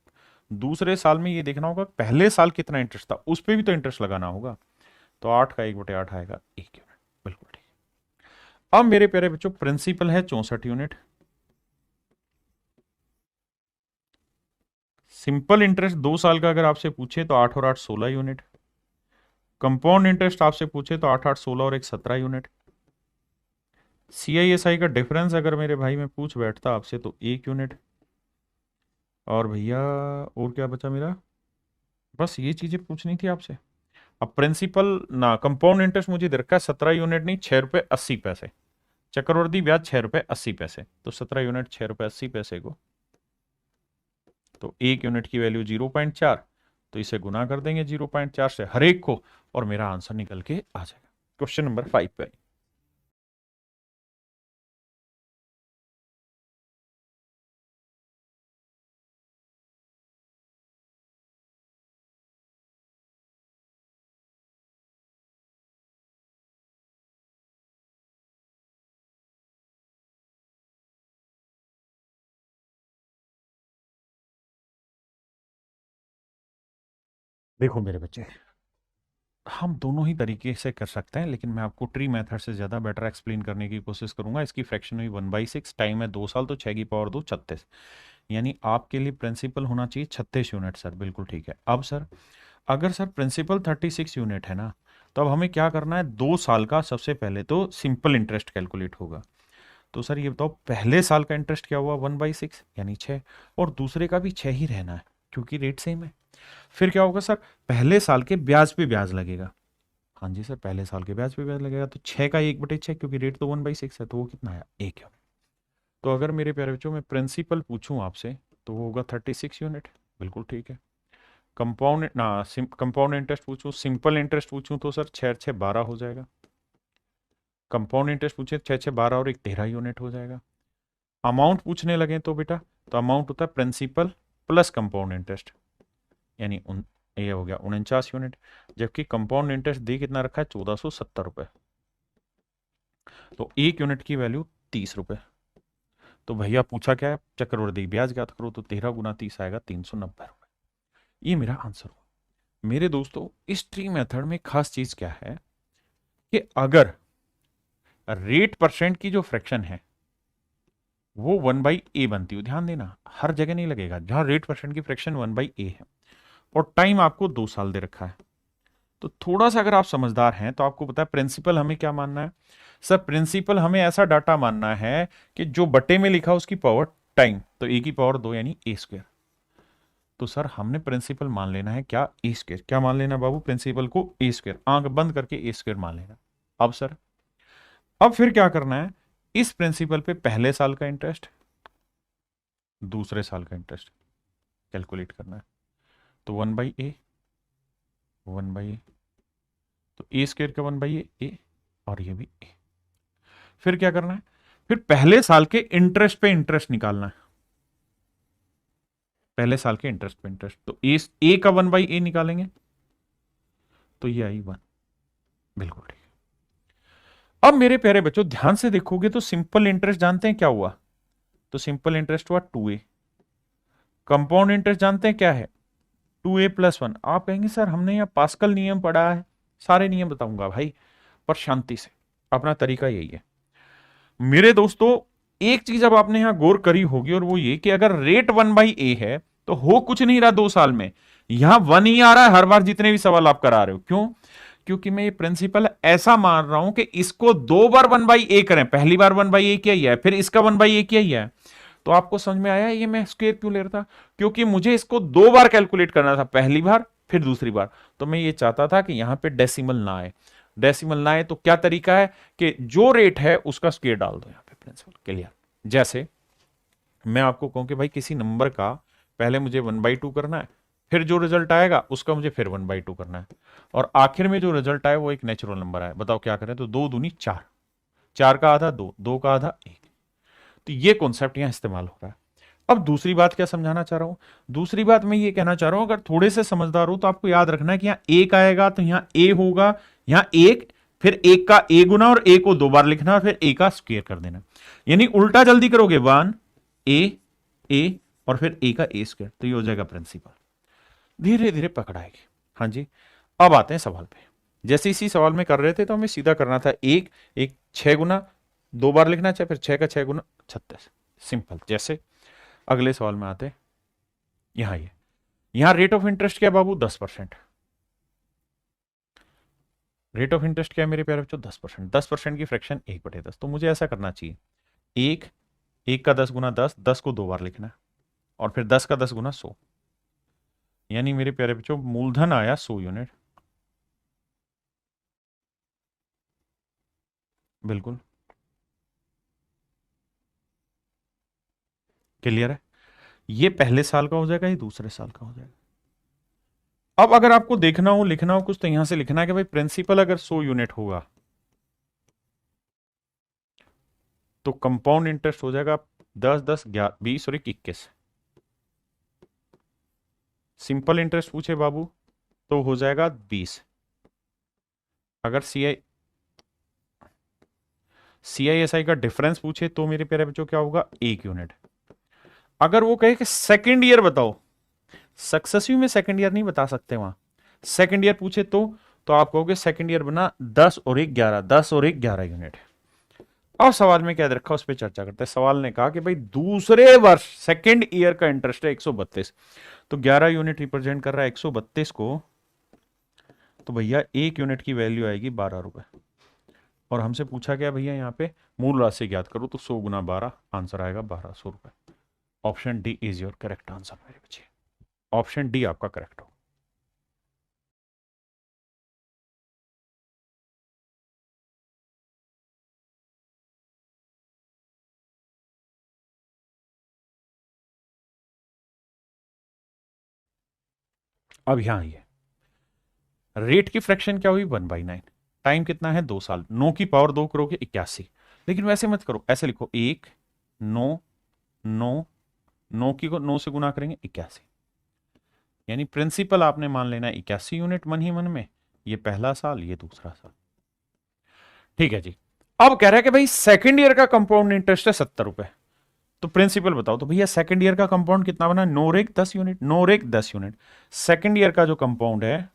दूसरे साल में ये देखना होगा पहले साल कितना इंटरेस्ट था, उस पर भी तो इंटरेस्ट लगाना होगा। तो 8 का 1/8 आएगा 1 यूनिट। बिल्कुल ठीक। अब मेरे प्यारे बच्चों प्रिंसिपल है 64 यूनिट, सिंपल इंटरेस्ट 2 साल का अगर आपसे पूछे तो 8 और 8 16 यूनिट, कंपाउंड इंटरेस्ट आपसे पूछे तो 8 8 16 और 1 17 यूनिट। CISI का डिफरेंस अगर मेरे भाई में पूछ बैठता आपसे तो 1 यूनिट। और भैया और क्या बचा मेरा, बस ये चीजें पूछनी थी आपसे। अब प्रिंसिपल ना कंपाउंड इंटरेस्ट मुझे दे रखा है 17 यूनिट नहीं 6 रुपये 80 पैसे, चक्रवर्ती ब्याज 6 रुपये 80 पैसे, तो 17 यूनिट 6 रुपये 80 पैसे को, तो 1 यूनिट की वैल्यू 0.4, तो इसे गुना कर देंगे 0.4 से हर एक को, और मेरा आंसर निकल के आ जाएगा। क्वेश्चन नंबर 5 पे। देखो मेरे बच्चे, हम दोनों ही तरीके से कर सकते हैं, लेकिन मैं आपको ट्री मेथड से ज़्यादा बेटर एक्सप्लेन करने की कोशिश करूंगा। इसकी फ्रैक्शन हुई 1/6, टाइम है 2 साल, तो 6 की पावर 2 36, यानी आपके लिए प्रिंसिपल होना चाहिए 36 यूनिट। सर बिल्कुल ठीक है। अब सर अगर सर प्रिंसिपल 36 यूनिट है ना, तो अब हमें क्या करना है, 2 साल का सबसे पहले तो सिंपल इंटरेस्ट कैलकुलेट होगा। तो सर ये बताओ पहले साल का इंटरेस्ट क्या हुआ, 1/6 यानी 6, और दूसरे का भी 6 ही रहना है क्योंकि रेट सेम है। फिर क्या होगा सर, पहले साल के ब्याज पे ब्याज लगेगा। हाँ जी सर, पहले साल के ब्याज पे ब्याज लगेगा, तो 6 का 1/6, क्योंकि रेट तो 1/6 है, तो वो कितना आया, 1 है। तो अगर मेरे प्यारे बच्चों में प्रिंसिपल पूछूं आपसे तो वो होगा 36 यूनिट। बिल्कुल ठीक है। कंपाउंड ना कंपाउंड इंटरेस्ट पूछूं, सिंपल इंटरेस्ट पूछूं तो सर 6 6 12 हो जाएगा। कंपाउंड इंटरेस्ट पूछे 6 6 12 और 1 13 यूनिट हो जाएगा। अमाउंट पूछने लगे तो बेटा, तो अमाउंट होता है प्रिंसिपल प्लस कंपाउंड इंटरेस्ट, यानी ये हो गया 49 यूनिट। जबकि कंपाउंड इंटरेस्ट दे कितना रखा है, 1470 रुपए, तो 1 यूनिट की वैल्यू 30 रुपए। तो भैया पूछा क्या है, चक्रवृद्धि ब्याज ज्ञात करो, तो 13 गुना 30 आएगा 390 रुपए। ये मेरा आंसर हुआ। मेरे दोस्तों इस ट्री मेथड में खास चीज क्या है कि अगर रेट परसेंट की जो फ्रैक्शन है वो 1/a बनती हो, ध्यान देना हर जगह नहीं लगेगा, जहां रेट परसेंट की फ्रैक्शन 1/a है और टाइम आपको 2 साल दे रखा है, तो थोड़ा सा अगर आप समझदार हैं तो आपको पता है प्रिंसिपल हमें क्या मानना है। सर प्रिंसिपल हमें ऐसा डाटा मानना है कि जो बटे में लिखा उसकी पावर टाइम, तो ए की पावर 2 यानी ए स्क्वायर। तो सर हमने प्रिंसिपल मान लेना है क्या, ए स्क्वायर। क्या मान लेना बाबू, प्रिंसिपल को ए स्क्वायर, आंख बंद करके ए स्क्वायर मान लेना। अब सर अब फिर क्या करना है, इस प्रिंसिपल पे पहले साल का इंटरेस्ट, दूसरे साल का इंटरेस्ट कैलकुलेट करना है। तो 1/a, 1/a, तो ए स्क्वायर का 1/a ए, और ये भी ए। फिर क्या करना है, फिर पहले साल के इंटरेस्ट पे इंटरेस्ट निकालना है। पहले साल के इंटरेस्ट पे इंटरेस्ट, तो ए का 1/a निकालेंगे, तो ये आई 1। बिल्कुल ठीक है। अब मेरे प्यारे बच्चों ध्यान से देखोगे तो सिंपल इंटरेस्ट जानते हैं क्या हुआ, तो सिंपल इंटरेस्ट हुआ 2a। कंपाउंड इंटरेस्ट जानते हैं क्या है, 2a + 1। आप कहेंगे सर हमने यहाँ पास्कल नियम पढ़ा है, सारे नियम बताऊंगा भाई, पर शांति से, अपना तरीका यही है। मेरे दोस्तों एक चीज अब आपने यहां गौर करी होगी, और वो ये कि अगर रेट 1/a है तो हो कुछ नहीं रहा 2 साल में, यहां 1 ही आ रहा है हर बार जितने भी सवाल आप करा रहे हो। क्यों, क्योंकि मैं ये प्रिंसिपल ऐसा मान रहा हूं कि इसको 2 बार 1/a करें, पहली बार 1/a किया ही है, फिर इसका 1/a किया ही है। तो आपको समझ में आया ये मैं स्क्वायर क्यों ले रहा था, क्योंकि मुझे इसको 2 बार कैलकुलेट करना था, पहली बार फिर दूसरी बार। तो मैं ये चाहता था कि यहां पे डेसिमल ना आए, डेसिमल ना आए तो क्या तरीका है कि जो रेट है उसका स्क्वायर डाल दो यहां पे, प्रिंसिपल क्लियर। जैसे मैं आपको कहूं कि भाई किसी नंबर का पहले मुझे 1/2 करना है, फिर जो रिजल्ट आएगा उसका मुझे फिर 1/2 करना है, और आखिर में जो रिजल्ट आए वो एक नेचुरल नंबर आए। बताओ क्या करें, तो 2 दूनी 4, 4 का आधा 2, 2 का आधा 1। तो ये कॉन्सेप्ट यहां इस्तेमाल हो रहा है। अब दूसरी बात क्या समझाना चाह रहा हूं, दूसरी बात मैं ये कहना चाह रहा हूं, अगर थोड़े से समझदार हो तो आपको याद रखना है कि यहां एक आएगा तो यहां ए होगा, यहां एक, फिर एक का ए गुना और ए को 2 बार लिखना और फिर ए का स्क्वायर कर देना, यानी उल्टा जल्दी करोगे 1 ए और फिर ए का ए स्क्वायर, तो ये हो जाएगा प्रिंसिपल। धीरे धीरे पकड़ाएगी। हाँ जी। अब आते हैं सवाल पे। जैसे इसी सवाल में कर रहे थे तो हमें सीधा करना था एक एक 6 गुना 2 बार लिखना चाहिए, फिर 6 का 6 गुना 36, सिंपल। जैसे अगले सवाल में आते, यहां ये यहां रेट ऑफ इंटरेस्ट क्या बाबू, 10%। रेट ऑफ इंटरेस्ट क्या है मेरे प्यारे बच्चों, 10%। 10% की फ्रैक्शन 1/10, तो मुझे ऐसा करना चाहिए, एक एक का 10 गुना 10, 10 को 2 बार लिखना है, और फिर 10 का 10 गुना 100, यानी मेरे प्यारे बच्चों मूलधन आया 100 यूनिट। बिल्कुल क्लियर है। ये पहले साल का हो जाएगा, ये दूसरे साल का हो जाएगा। अब अगर आपको देखना हो लिखना हो कुछ, तो यहां से लिखना है कि भाई प्रिंसिपल अगर 100 यूनिट होगा तो कंपाउंड इंटरेस्ट हो जाएगा 10 10 11 20 और 21। सिंपल इंटरेस्ट पूछे बाबू तो हो जाएगा 20। अगर CISI का डिफरेंस पूछे तो मेरे प्यारे बच्चों क्या होगा, 1 यूनिट। अगर वो कहे कि सेकेंड ईयर बताओ, सक्सेसिव में सेकेंड ईयर नहीं बता सकते वहां, सेकेंड ईयर पूछे तो तो आप कहोगे सेकंड ईयर बना 10 और 1 11, 10 और 1 11 यूनिट। अब सवाल में क्या दे रखा उस पर चर्चा करते हैं। सवाल ने कहा कि भाई दूसरे वर्ष सेकंड ईयर का इंटरेस्ट है 132, तो 11 यूनिट रिप्रेजेंट कर रहा है 132 को, तो भैया एक यूनिट की वैल्यू आएगी 12 रुपए। और हमसे पूछा गया भैया यहाँ पे मूल राशि ज्ञात करो, तो 100 गुना 12, आंसर आएगा 1200 रुपए। Option D is your correct answer मेरे बच्चे, ऑप्शन डी आपका करेक्ट हो। अब यहां ये रेट की फ्रैक्शन क्या हुई 1/9, टाइम कितना है 2 साल, 9 की पावर 2 करोगे 81। लेकिन वैसे मत करो, ऐसे लिखो 1 9 9 9 की को 9 से गुना करेंगे 81, यानी प्रिंसिपल आपने मान लेना 81 यूनिट मन ही मन में, ये पहला साल ये दूसरा साल। ठीक है जी। अब कह रहा है कि भाई सेकंड ईयर का कंपाउंड इंटरेस्ट है 70 रुपए, तो प्रिंसिपल बताओ। तो भैया सेकंड ईयर का कंपाउंड कितना बना, नोरेक 10 यूनिट, नोरेक 10 यूनिट। सेकंड ईयर का जो कंपाउंड है,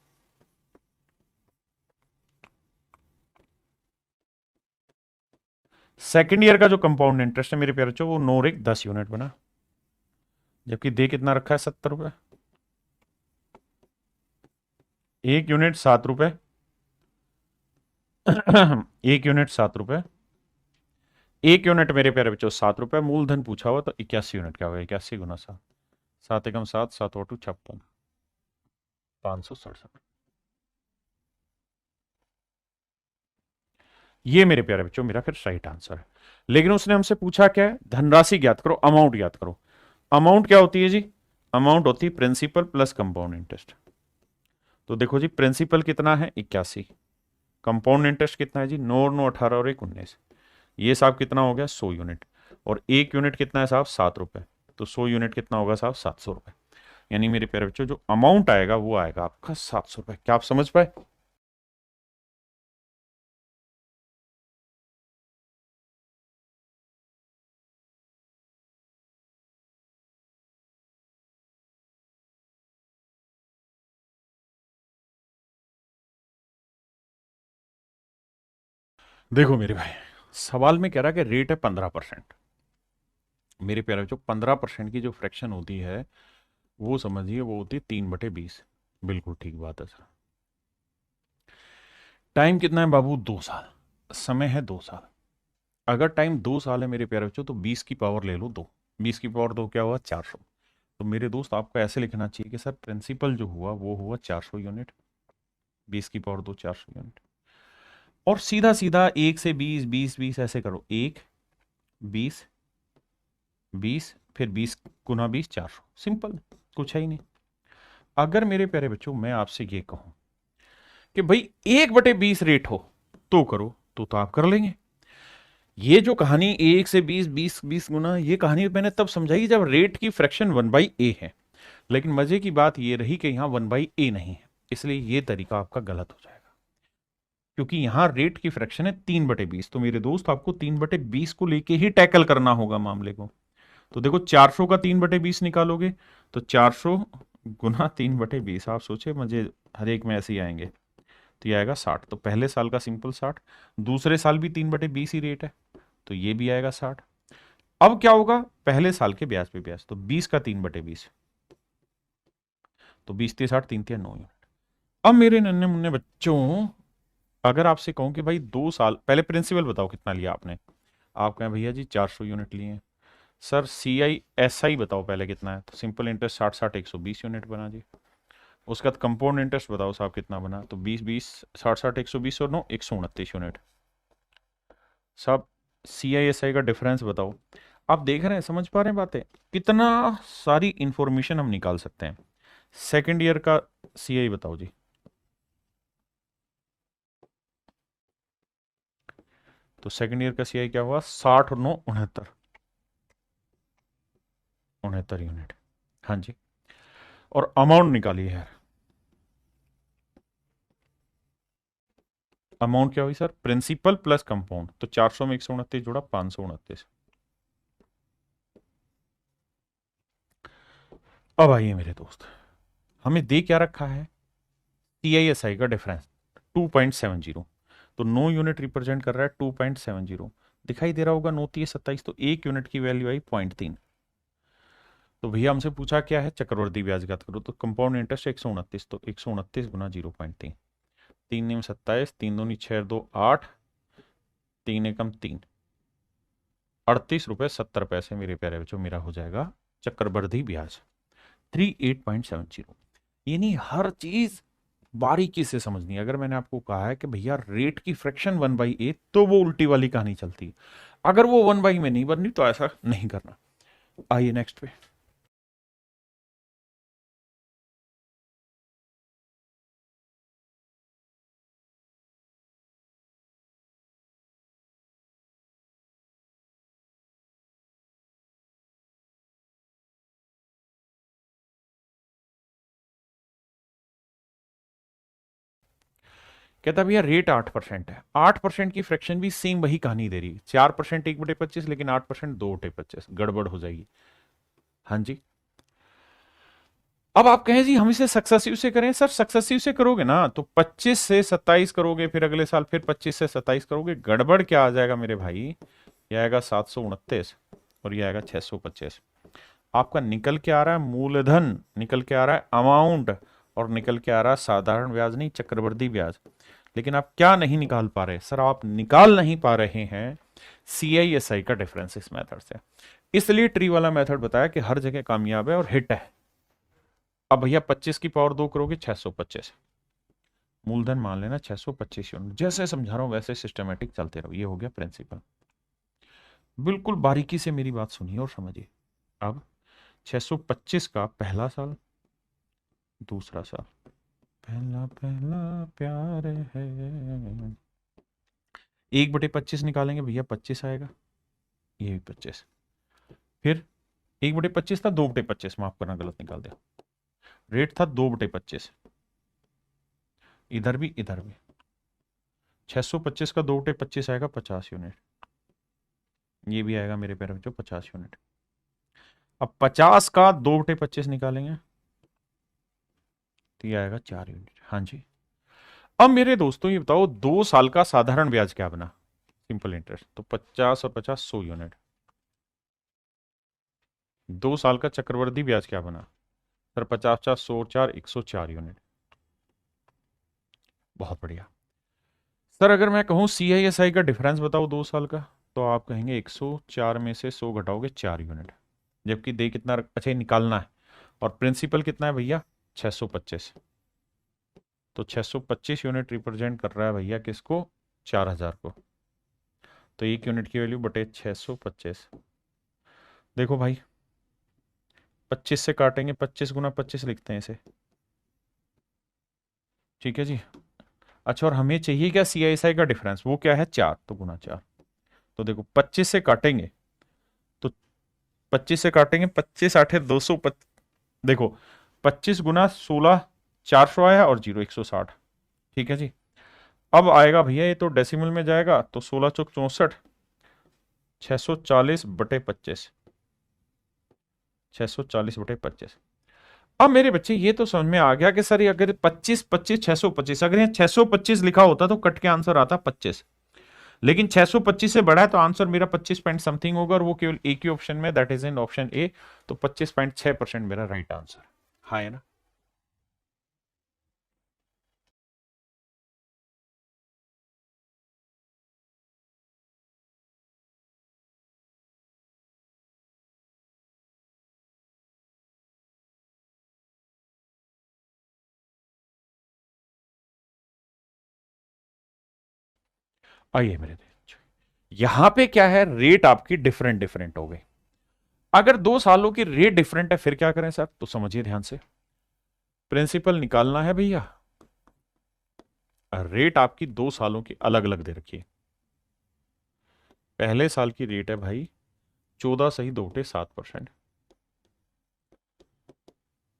सेकंड ईयर का जो कंपाउंड इंटरेस्ट है मेरे प्यारे बच्चों, वो नोरेक 10 यूनिट बना, जबकि दे कितना रखा है 70 रुपए। एक यूनिट 7 रुपए एक यूनिट 7 रुपए, एक यूनिट मेरे प्यारे बच्चों 7 रुपए, मूलधन पूछा हुआ, तो 81 यूनिट क्या होगा, 81 गुना 7, 7 एकम 7, 7 और 2 56, 567। ये मेरे प्यारे बच्चों मेरा फिर राइट आंसर है। लेकिन उसने हमसे पूछा क्या है, धनराशि ज्ञात करो, अमाउंट ज्ञात करो। अमाउंट क्या होती है जी, अमाउंट होती है प्रिंसिपल प्लस कंपाउंड इंटरेस्ट। तो देखो जी प्रिंसिपल कितना है 81, कंपाउंड इंटरेस्ट कितना है जी 9 9 18 और 1 19, ये साहब कितना हो गया 100 यूनिट, और एक यूनिट कितना है साहब 7 रुपए, तो 100 यूनिट कितना होगा साहब 700 रुपए। यानी मेरे प्यारे बच्चों जो अमाउंट आएगा वो आएगा आपका 700 रुपए। क्या आप समझ पाए? देखो मेरे भाई, सवाल में कह रहा है कि रेट है 15%। मेरे प्यारे बच्चों 15% की जो फ्रैक्शन होती है वो समझिए वो होती है 3/20। बिल्कुल ठीक बात है सर। टाइम कितना है बाबू 2 साल, समय है 2 साल। अगर टाइम 2 साल है मेरे प्यारे बच्चों, तो 20 की पावर ले लो 2, 20 की पावर 2 क्या हुआ 400। तो मेरे दोस्त आपको ऐसे लिखना चाहिए कि सर प्रिंसिपल जो हुआ वो हुआ 400 यूनिट, 20 की पावर 2 400 यूनिट। और सीधा सीधा 1 से 20 20 20 ऐसे करो, 1 20 20 फिर 20 गुना 20 400, सिंपल, कुछ है ही नहीं। अगर मेरे प्यारे बच्चों मैं आपसे ये कहूं कि भाई 1/20 रेट हो तो करो, तो आप कर लेंगे। ये जो कहानी 1 से 20 20 20 गुना, ये कहानी मैंने तब समझाई जब रेट की फ्रैक्शन 1/a है। लेकिन मजे की बात ये रही कि यहां 1/a नहीं है, इसलिए ये तरीका आपका गलत हो जाएगा, क्योंकि यहां रेट की फ्रैक्शन है 3/20। तो मेरे दोस्त आपको 3/20 को लेके ही टैकल करना होगा मामले को। तो देखो 400 का 3/20 निकालोगे, तो 400 गुना 3/20, आप सोचे मजे हर एक में ऐसे ही आएंगे, तो ये आएगा 60। तो पहले साल का सिंपल 60, दूसरे साल भी 3/20 ही रेट है, तो ये भी आएगा 60। अब क्या होगा, पहले साल के ब्याज पे ब्याज, तो 20 का 3/20, तो 20 60 3 9 यूनिट। अब मेरे नन्हे मुन्ने बच्चों, अगर आपसे कहूं कि भाई 2 साल पहले प्रिंसिपल बताओ कितना लिया आपने, आप कहें भैया जी 400 यूनिट लिए हैं। सर CI SI बताओ पहले कितना है, तो सिंपल इंटरेस्ट 60 60 120 यूनिट बना जी। उसके बाद कंपाउंड इंटरेस्ट बताओ साहब कितना बना, तो 20 20 60 60 120 और 9 129 यूनिट। साहब CI SI का डिफरेंस बताओ। आप देख रहे हैं, समझ पा रहे हैं बातें, कितना सारी इंफॉर्मेशन हम निकाल सकते हैं। सेकेंड ईयर का CI बताओ जी, तो सेकेंड ईयर का CI क्या हुआ 60 और 9 69, 69 यूनिट। हाँ जी, और अमाउंट निकालिए यार। अमाउंट क्या हुई सर, प्रिंसिपल प्लस कंपाउंड, तो 400 में 129 जोड़ा 529। अब आइए मेरे दोस्त, हमें दे क्या रखा है CI SI का डिफरेंस, 2.70, तो 9 यूनिट रिप्रेजेंट कर रहा है 2.70। दिखाई दे रहा होगा 9×3=27, तो 1 यूनिट की वैल्यू आई 0.3। तो भैया हमसे पूछा क्या है, चक्रवर्ती ब्याज ज्ञात करो, तो कंपाउंड इंटरेस्ट 129, तो 129 गुना 0.3, 3×9=27, 3×2=6, 2 8, 3×1=3, 38 रुपये 70 पैसे मेरे प्यारे बच्चों मेरा हो जाएगा चक्रवर्ती ब्याज 38.70। यानी हर चीज बारीकी से समझनी है। अगर मैंने आपको कहा है कि भैया रेट की फ्रैक्शन 1/8, तो वो उल्टी वाली कहानी चलती है। अगर वो 1/, में नहीं बननी तो ऐसा नहीं करना। आइए नेक्स्ट पे। कहता भैया रेट 8% है, 8% की फ्रैक्शन भी सेम वही कहानी दे रही है, 4% 1/25, लेकिन 8% 2/25, गड़बड़ हो जाएगी। हाँ जी। अब आप कहें जी हम इसे सक्सेसिव से करें, सर सक्सेसिव से करोगे ना तो 25 से 27 करोगे, फिर अगले साल फिर 25 से 27 करोगे, गड़बड़ क्या आ जाएगा मेरे भाई, ये आएगा 729 और ये आएगा 625। आपका निकल के आ रहा है मूलधन, निकल के आ रहा है अमाउंट, और निकल के आ रहा है साधारण ब्याज नहीं चक्रवृद्धि ब्याज। लेकिन आप क्या नहीं निकाल पा रहे, सर आप निकाल नहीं पा रहे हैं CISI का डिफरेंस इस मेथड से। इसलिए ट्री वाला मेथड बताया कि हर जगह कामयाब है और हिट है। अब भैया 25 की पावर 2 करोगे 625, मूलधन मान लेना 625 यूनिट। जैसे समझा रहा हूं वैसे सिस्टमेटिक चलते रहो, ये हो गया प्रिंसिपल। बिल्कुल बारीकी से मेरी बात सुनिए और समझिए। अब 625 का पहला साल, दूसरा साल, पहला पहला प्यार है, 1/25 निकालेंगे भैया 25 आएगा, ये भी 25। फिर 1/25 था, 2/25, माफ करना गलत निकाल दिया, रेट था 2/25, इधर भी इधर भी। 625 का 2/25 आएगा 50 यूनिट, ये भी आएगा मेरे पैर में जो 50 यूनिट। अब 50 का 2/25 निकालेंगे तो ये आएगा 4 यूनिट। हाँ जी। अब मेरे दोस्तों ये बताओ 2 साल का साधारण ब्याज क्या बना, सिंपल इंटरेस्ट, तो 50 और 50 100 यूनिट। 2 साल का चक्रवृद्धि ब्याज क्या बना, सर 50 50 100 4 104 यूनिट। बहुत बढ़िया। सर अगर मैं कहूं CISI का डिफरेंस बताओ 2 साल का, तो आप कहेंगे 104 में से 100 घटाओगे 4 यूनिट, जबकि दे कितना अच्छा ये निकालना है, और प्रिंसिपल कितना है भैया 625, तो 625 यूनिट रिप्रेजेंट कर रहा है भैया किसको, 4000 को, तो 1 यूनिट की वैल्यू बटे 625। देखो भाई 25 से काटेंगे, 25 गुना 25 लिखते हैं इसे, ठीक है जी। अच्छा और हमें चाहिए क्या CISI का डिफरेंस, वो क्या है 4, तो गुना 4। तो देखो 25 से काटेंगे, तो 25 से काटेंगे, 25 8 200, देखो 25 गुना 16 400 आया, और 0 160, ठीक है जी। अब आएगा भैया ये तो डेसिमल में जाएगा, तो 16 चौक 64, 640/25, 640/25। अब मेरे बच्चे ये तो समझ में आ गया कि सर ये अगर 25 25 625, अगर ये 625 लिखा होता तो कट के आंसर आता 25, लेकिन 625 से बड़ा है तो आंसर मेरा 25 पॉइंट समथिंग होगा, और वो केवल एक ही ऑप्शन में, that is in option A, तो 25.6% मेरा राइट आंसर। हाँ है ना। आइए मेरे देख, यहां पे क्या है, रेट आपकी डिफरेंट डिफरेंट हो गई। अगर 2 सालों की रेट डिफरेंट है फिर क्या करें सर, तो समझिए ध्यान से, प्रिंसिपल निकालना है भैया, रेट आपकी 2 सालों की अलग अलग दे रखी है। पहले साल की रेट है भाई 14 सही 2/7%,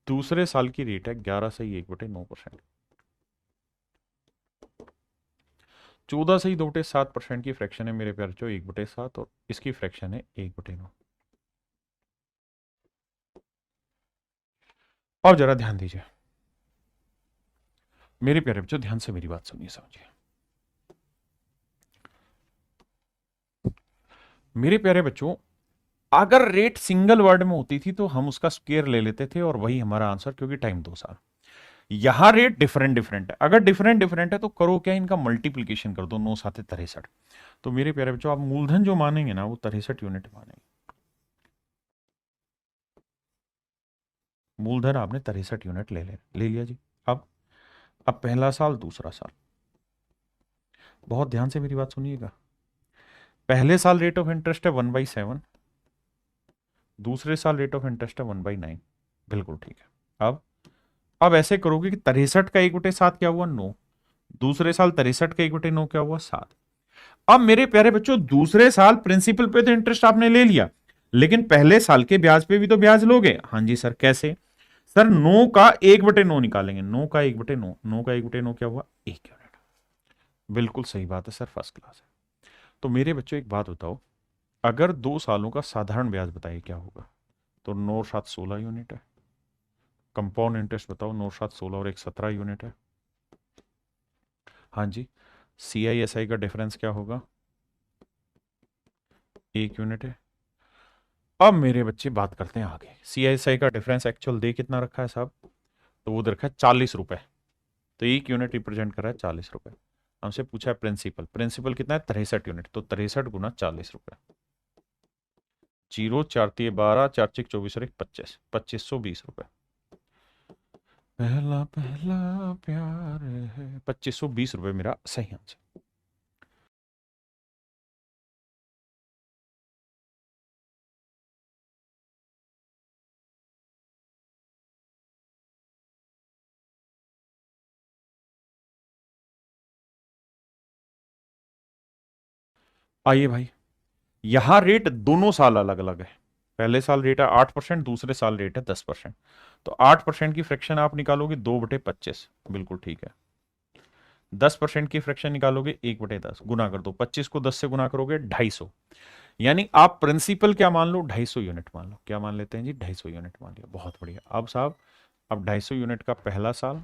दूसरे साल की रेट है 11 सही 1/9%। 14 सही 2/7% की फ्रैक्शन है मेरे प्यारे जो 1/7, और इसकी फ्रैक्शन है 1/9। अब जरा ध्यान दीजिए, मेरे प्यारे बच्चों ध्यान से मेरी बात सुनिए, समझिए। मेरे प्यारे बच्चों, अगर रेट सिंगल वर्ड में होती थी तो हम उसका स्क्वायर ले लेते थे और वही हमारा आंसर, क्योंकि टाइम 2 साल। यहां रेट डिफरेंट डिफरेंट है। अगर डिफरेंट डिफरेंट है तो करो क्या, इनका मल्टीप्लीकेशन कर दो, 9 7 63। तो मेरे प्यारे बच्चों, आप मूलधन जो मानेंगे ना वो 63 यूनिट मानेंगे। मूलधन आपने 63 यूनिट ले लिया जी। अब पहला साल दूसरा साल, बहुत ध्यान से मेरी बात सुनिएगा। पहले साल रेट ऑफ इंटरेस्ट है 1/7, दूसरे साल रेट ऑफ इंटरेस्ट है 1/9। बिल्कुल ठीक है। अब ऐसे करोगे कि 63 का 1/7 क्या हुआ, 9। दूसरे साल 63 का 1/9 क्या हुआ, 7। अब मेरे प्यारे बच्चों, दूसरे साल प्रिंसिपल पे तो इंटरेस्ट आपने ले लिया, लेकिन पहले साल के ब्याज पे भी तो ब्याज लोगे। हाँ जी सर, कैसे? सर 9 का 1/9 निकालेंगे। 9 का 1/9, 9 का 1/9 क्या हुआ, 1 यूनिट। बिल्कुल सही बात है सर, फर्स्ट क्लास है। तो मेरे बच्चों एक बात बताओ, अगर 2 सालों का साधारण ब्याज बताइए क्या होगा। तो 9 7 16 यूनिट है। कंपाउंड इंटरेस्ट बताओ, 9 7 16 और 1 17 यूनिट है। हाँ जी। CISI का डिफरेंस क्या होगा, 1 यूनिट है। अब मेरे बच्चे बात करते हैं आगे। CISI का डिफरेंस एक्चुअल दे कितना रखा है साहब, तो वो दे रखा है 40 रुपए। तो 1 यूनिट रिप्रेजेंट कर रहा है 40 रुपए। हमसे पूछा है प्रिंसिपल, प्रिंसिपल कितना है, 63 यूनिट। तो 63 × 40 रुपए। 0 4 × 3 = 12, 4 × 6 = 24 और 1 25, 2520 रुपए। पहला पहला प्यार है, 2520 रुपए मेरा सही आंसर। आइए भाई, यहां रेट दोनों साल अलग अलग है। पहले साल रेट है 8%, दूसरे साल रेट है 10%। तो 8% की फ्रैक्शन आप निकालोगे 2/25, बिल्कुल ठीक है। 10% की फ्रैक्शन निकालोगे 1/10, गुना कर दो। 25 को 10 से गुना करोगे 250। यानी आप प्रिंसिपल क्या मान लो, 250 यूनिट मान लो। क्या मान लेते हैं जी, 250 यूनिट मान लिया। बहुत बढ़िया। अब साहब, अब 250 यूनिट का पहला साल,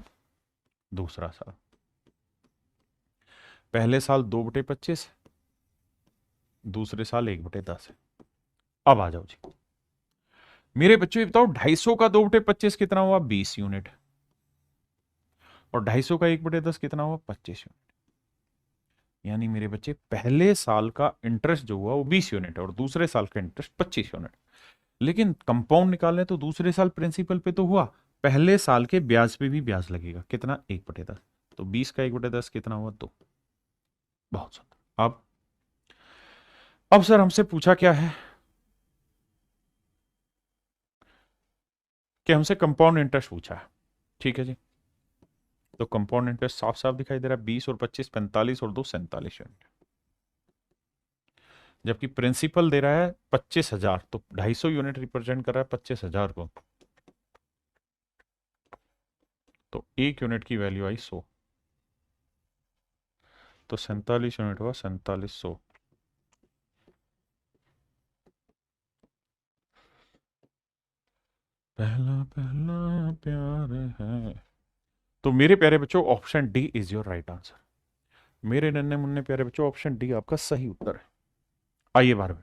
दूसरा साल। पहले साल 2/25, दूसरे साल 1/10 है। अब आ जाओ जी मेरे बच्चों, ये बताओ 250 का 2/25 कितना हुआ, 20 यूनिट। और 250 का 1/10 कितना हुआ, 25 यूनिट। यानी मेरे बच्चे, पहले साल का इंटरेस्ट जो हुआ वो 20 यूनिट है और दूसरे साल का इंटरेस्ट 25 यूनिट। लेकिन कंपाउंड निकालें तो दूसरे साल प्रिंसिपल पे तो हुआ, पहले साल के ब्याज पे भी ब्याज लगेगा। कितना, 1/10। तो 20 का 1/10 कितना हुआ, 2। बहुत सुंदर। अब सर हमसे पूछा क्या है कि हमसे कंपाउंड इंटरेस्ट पूछा है। ठीक है जी। तो कंपाउंड इंटरेस्ट साफ साफ दिखाई दे रहा है, 20 और 25 45 और 2 47 यूनिट। जबकि प्रिंसिपल दे रहा है 25,000, तो 250 यूनिट रिप्रेजेंट कर रहा है 25,000 को। तो 1 यूनिट की वैल्यू आई 100। तो 47 यूनिट हुआ 4700। पहला पहला प्यार है। तो मेरे प्यारे बच्चों, option D is your right answer. मेरे नन्हे मुन्ने प्यारे बच्चों, ऑप्शन डी आपका सही उत्तर है। आइए 12वें।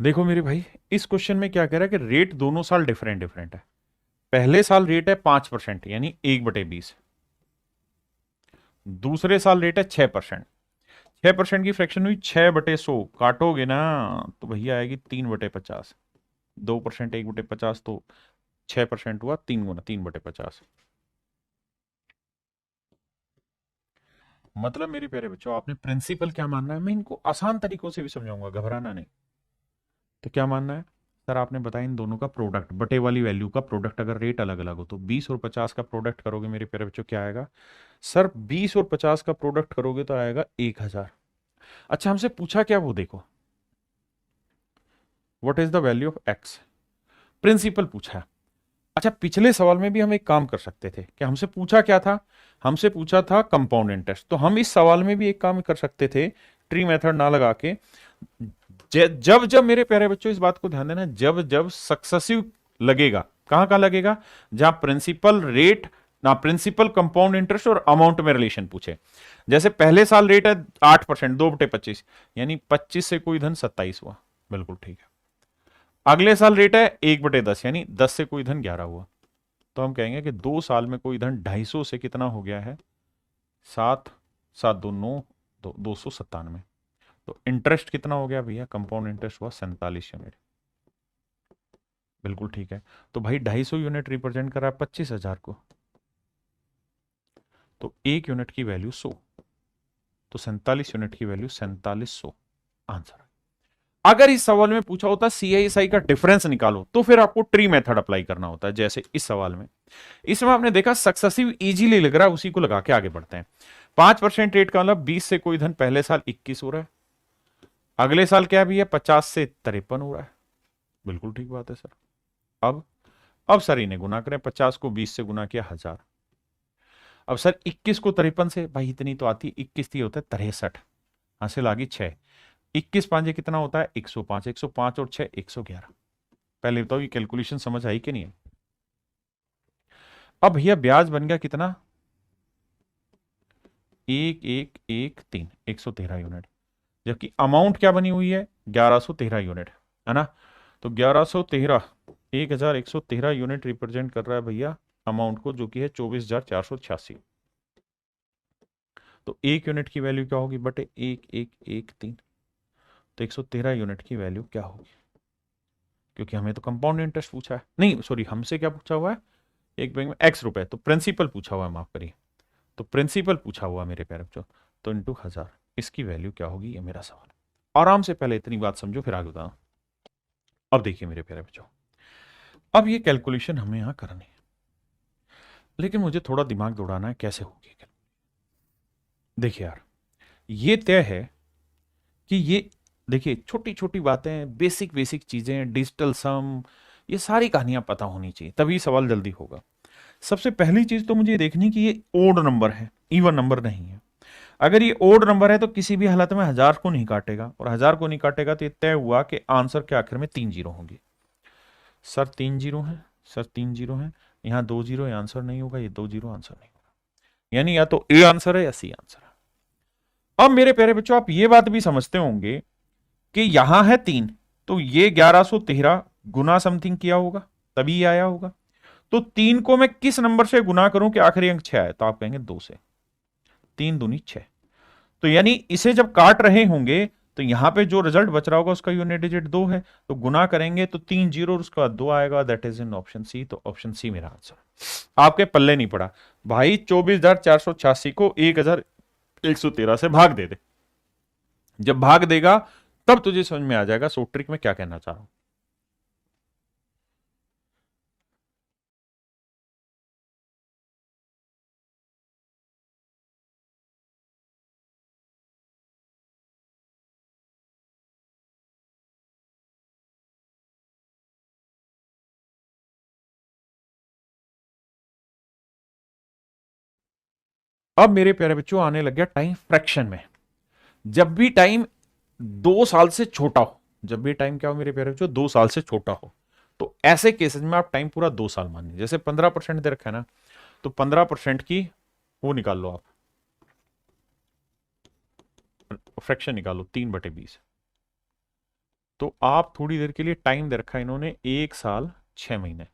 देखो मेरे भाई, इस क्वेश्चन में क्या कह रहा है कि रेट दोनों साल डिफरेंट डिफरेंट है। पहले साल रेट है 5%, यानी 1/20। दूसरे साल रेट है 6%। 6% की फ्रैक्शन हुई 6/100, काटोगे ना तो भैया आएगी 3/50। 2%, 1/50, तो 6% हुआ 3 गुना, 3/50। मतलब मेरे प्यारे बच्चों, आपने प्रिंसिपल क्या मानना है, मैं इनको आसान तरीकों से भी समझाऊंगा, घबराना नहीं। तो क्या मानना है सर, आपने बताया इन दोनों का प्रोडक्ट, बटे वाली वैल्यू का प्रोडक्ट, अगर रेट अलग अलग हो तो 20 और 50 का प्रोडक्ट करोगे मेरे प्यारे बच्चों, क्या आएगा सर, 20 और 50 का प्रोडक्ट करोगे तो आएगा 1000। अच्छा, हमसे पूछा क्या वो देखो, what is the value of x, principal पूछा है। अच्छा, पिछले सवाल में भी हम एक काम कर सकते थे कि हमसे पूछा क्या था, हमसे पूछा था कंपाउंड इंटरेस्ट, तो हम इस सवाल में भी एक काम कर सकते थे, ट्री मेथड ना लगा के, जब जब मेरे प्यारे बच्चों इस बात को ध्यान देना, जब जब सक्सेसिव लगेगा, कहां कहां लगेगा, जहां प्रिंसिपल रेट ना, प्रिंसिपल कंपाउंड इंटरेस्ट और अमाउंट में रिलेशन पूछे। जैसे पहले साल रेट है 8%, 2/25, यानी 25 से कोई धन 27 हुआ, बिल्कुल ठीक है। अगले साल रेट है 1/10, यानी 10 से कोई धन 11 हुआ, तो हम कहेंगे कि 2 साल में कोई धन 250 से कितना हो गया है, 7, 7×2 9, 297। तो इंटरेस्ट कितना हो गया भैया, कंपाउंड इंटरेस्ट हुआ 47 यूनिट, बिल्कुल ठीक है। तो भाई 250 यूनिट रिप्रेजेंट कर रहा है 25,000 को, तो 1 यूनिट की वैल्यू 100, तो 47 यूनिट की वैल्यू 4700 आंसर। अगर इस सवाल में पूछा होता CISI का डिफरेंस निकालो, तो फिर आपको ट्री मेथड अप्लाई करना होता है, जैसे इस सवाल में। इसमें आपने देखा सक्सेसिव इजीली लग रहा है, उसी को लगा के आगे बढ़ते हैं। 5% रेट का मतलब 20 से कोई धन पहले साल 21 हो रहा है, अगले साल क्या भी है 50 से 53 हो रहा है, बिल्कुल ठीक बात है सर। अब सर इन्हें गुना करें, 50 को 20 से गुना किया 1000। अब सर 21 को 53 से, भाई इतनी तो आती, 21 थी होता है 63, हासिल आ गई 6, 21 पांचे कितना होता है 105, 105 और 6 111। पहले बताओ ये कैलकुलेशन समझ आई कि नहीं है। अब भैया ब्याज बन गया कितना, 1113, 113 यूनिट, जबकि अमाउंट क्या बनी हुई है 1113 यूनिट, है ना। तो 1113, 1113 यूनिट रिप्रेजेंट कर रहा है भैया अमाउंट को, जो कि है 24,486। तो 1 यूनिट की वैल्यू क्या होगी बटे 1113, तो 113 यूनिट की वैल्यू क्या होगी, क्योंकि हमें तो कंपाउंड इंटरेस्ट पूछा है, नहीं सॉरी, हमसे क्या पूछा हुआ है, एक बैंक में x रुपए, तो प्रिंसिपल पूछा हुआ है, माफ करिए, तो प्रिंसिपल पूछा हुआ मेरे प्यारे बच्चों, तो इंटू 1000, इसकी वैल्यू क्या होगी, ये मेरा सवाल। आराम से पहले इतनी बात समझो, फिर आगे बताओ। अब देखिए मेरे प्यारे बच्चों, अब ये कैलकुलेशन हमें यहां करनी है, लेकिन मुझे थोड़ा दिमाग दौड़ाना है, कैसे होगी। देखिए यार, ये तय है कि ये, देखिए छोटी छोटी बातें, बेसिक बेसिक चीजें, डिजिटल सम, ये सारी कहानियां पता होनी चाहिए, तभी सवाल जल्दी होगा। सबसे पहली चीज तो मुझे देखनी कि ये ओड नंबर है, इवन नंबर नहीं है। अगर ये ओड नंबर है तो किसी भी हालत में 1000 को नहीं काटेगा, और 1000 को नहीं काटेगा तो ये तय हुआ कि आंसर के आखिर में 3 जीरो होंगे। सर 3 जीरो है, सर 3 जीरो है, यहाँ 2 जीरो, ये आंसर नहीं होगा, ये 2 जीरो आंसर नहीं होगा, यानी या तो ए आंसर है या सी आंसर है। अब मेरे प्यारे बच्चों, आप ये बात भी समझते होंगे कि यहां है 3, तो ये 1113 गुना समथिंग किया होगा, तभी आया होगा। तो 3 को मैं किस नंबर से गुना करूं कि आखिरी अंक 6 आए, तो आप कहेंगे 2 से, 3 दूनी 6। तो यानी इसे जब काट रहे होंगे तो यहां पे जो रिजल्ट बच रहा होगा उसका यूनिट डिजिट 2 है, तो गुना करेंगे तो 3 जीरो और उसका 2 आएगा, that is in option C. तो ऑप्शन सी मेरा आंसर। आपके पल्ले नहीं पड़ा भाई, 24,486 को 1,113 से भाग दे दे, जब भाग देगा तब तुझे समझ में आ जाएगा सो ट्रिक में क्या कहना चाह रहा हूं। अब मेरे प्यारे बच्चों आने लग गया टाइम फ्रैक्शन में। जब भी टाइम 2 साल से छोटा हो, जब भी टाइम क्या हो मेरे प्यारे बच्चों, 2 साल से छोटा हो, तो ऐसे केसेस में आप टाइम पूरा 2 साल मानिए। जैसे 15% दे रखा है ना, तो 15% की वो निकाल लो आप, फ्रैक्शन निकालो 3/20। तो आप थोड़ी देर के लिए टाइम दे रखा है इन्होंने 1 साल 6 महीने।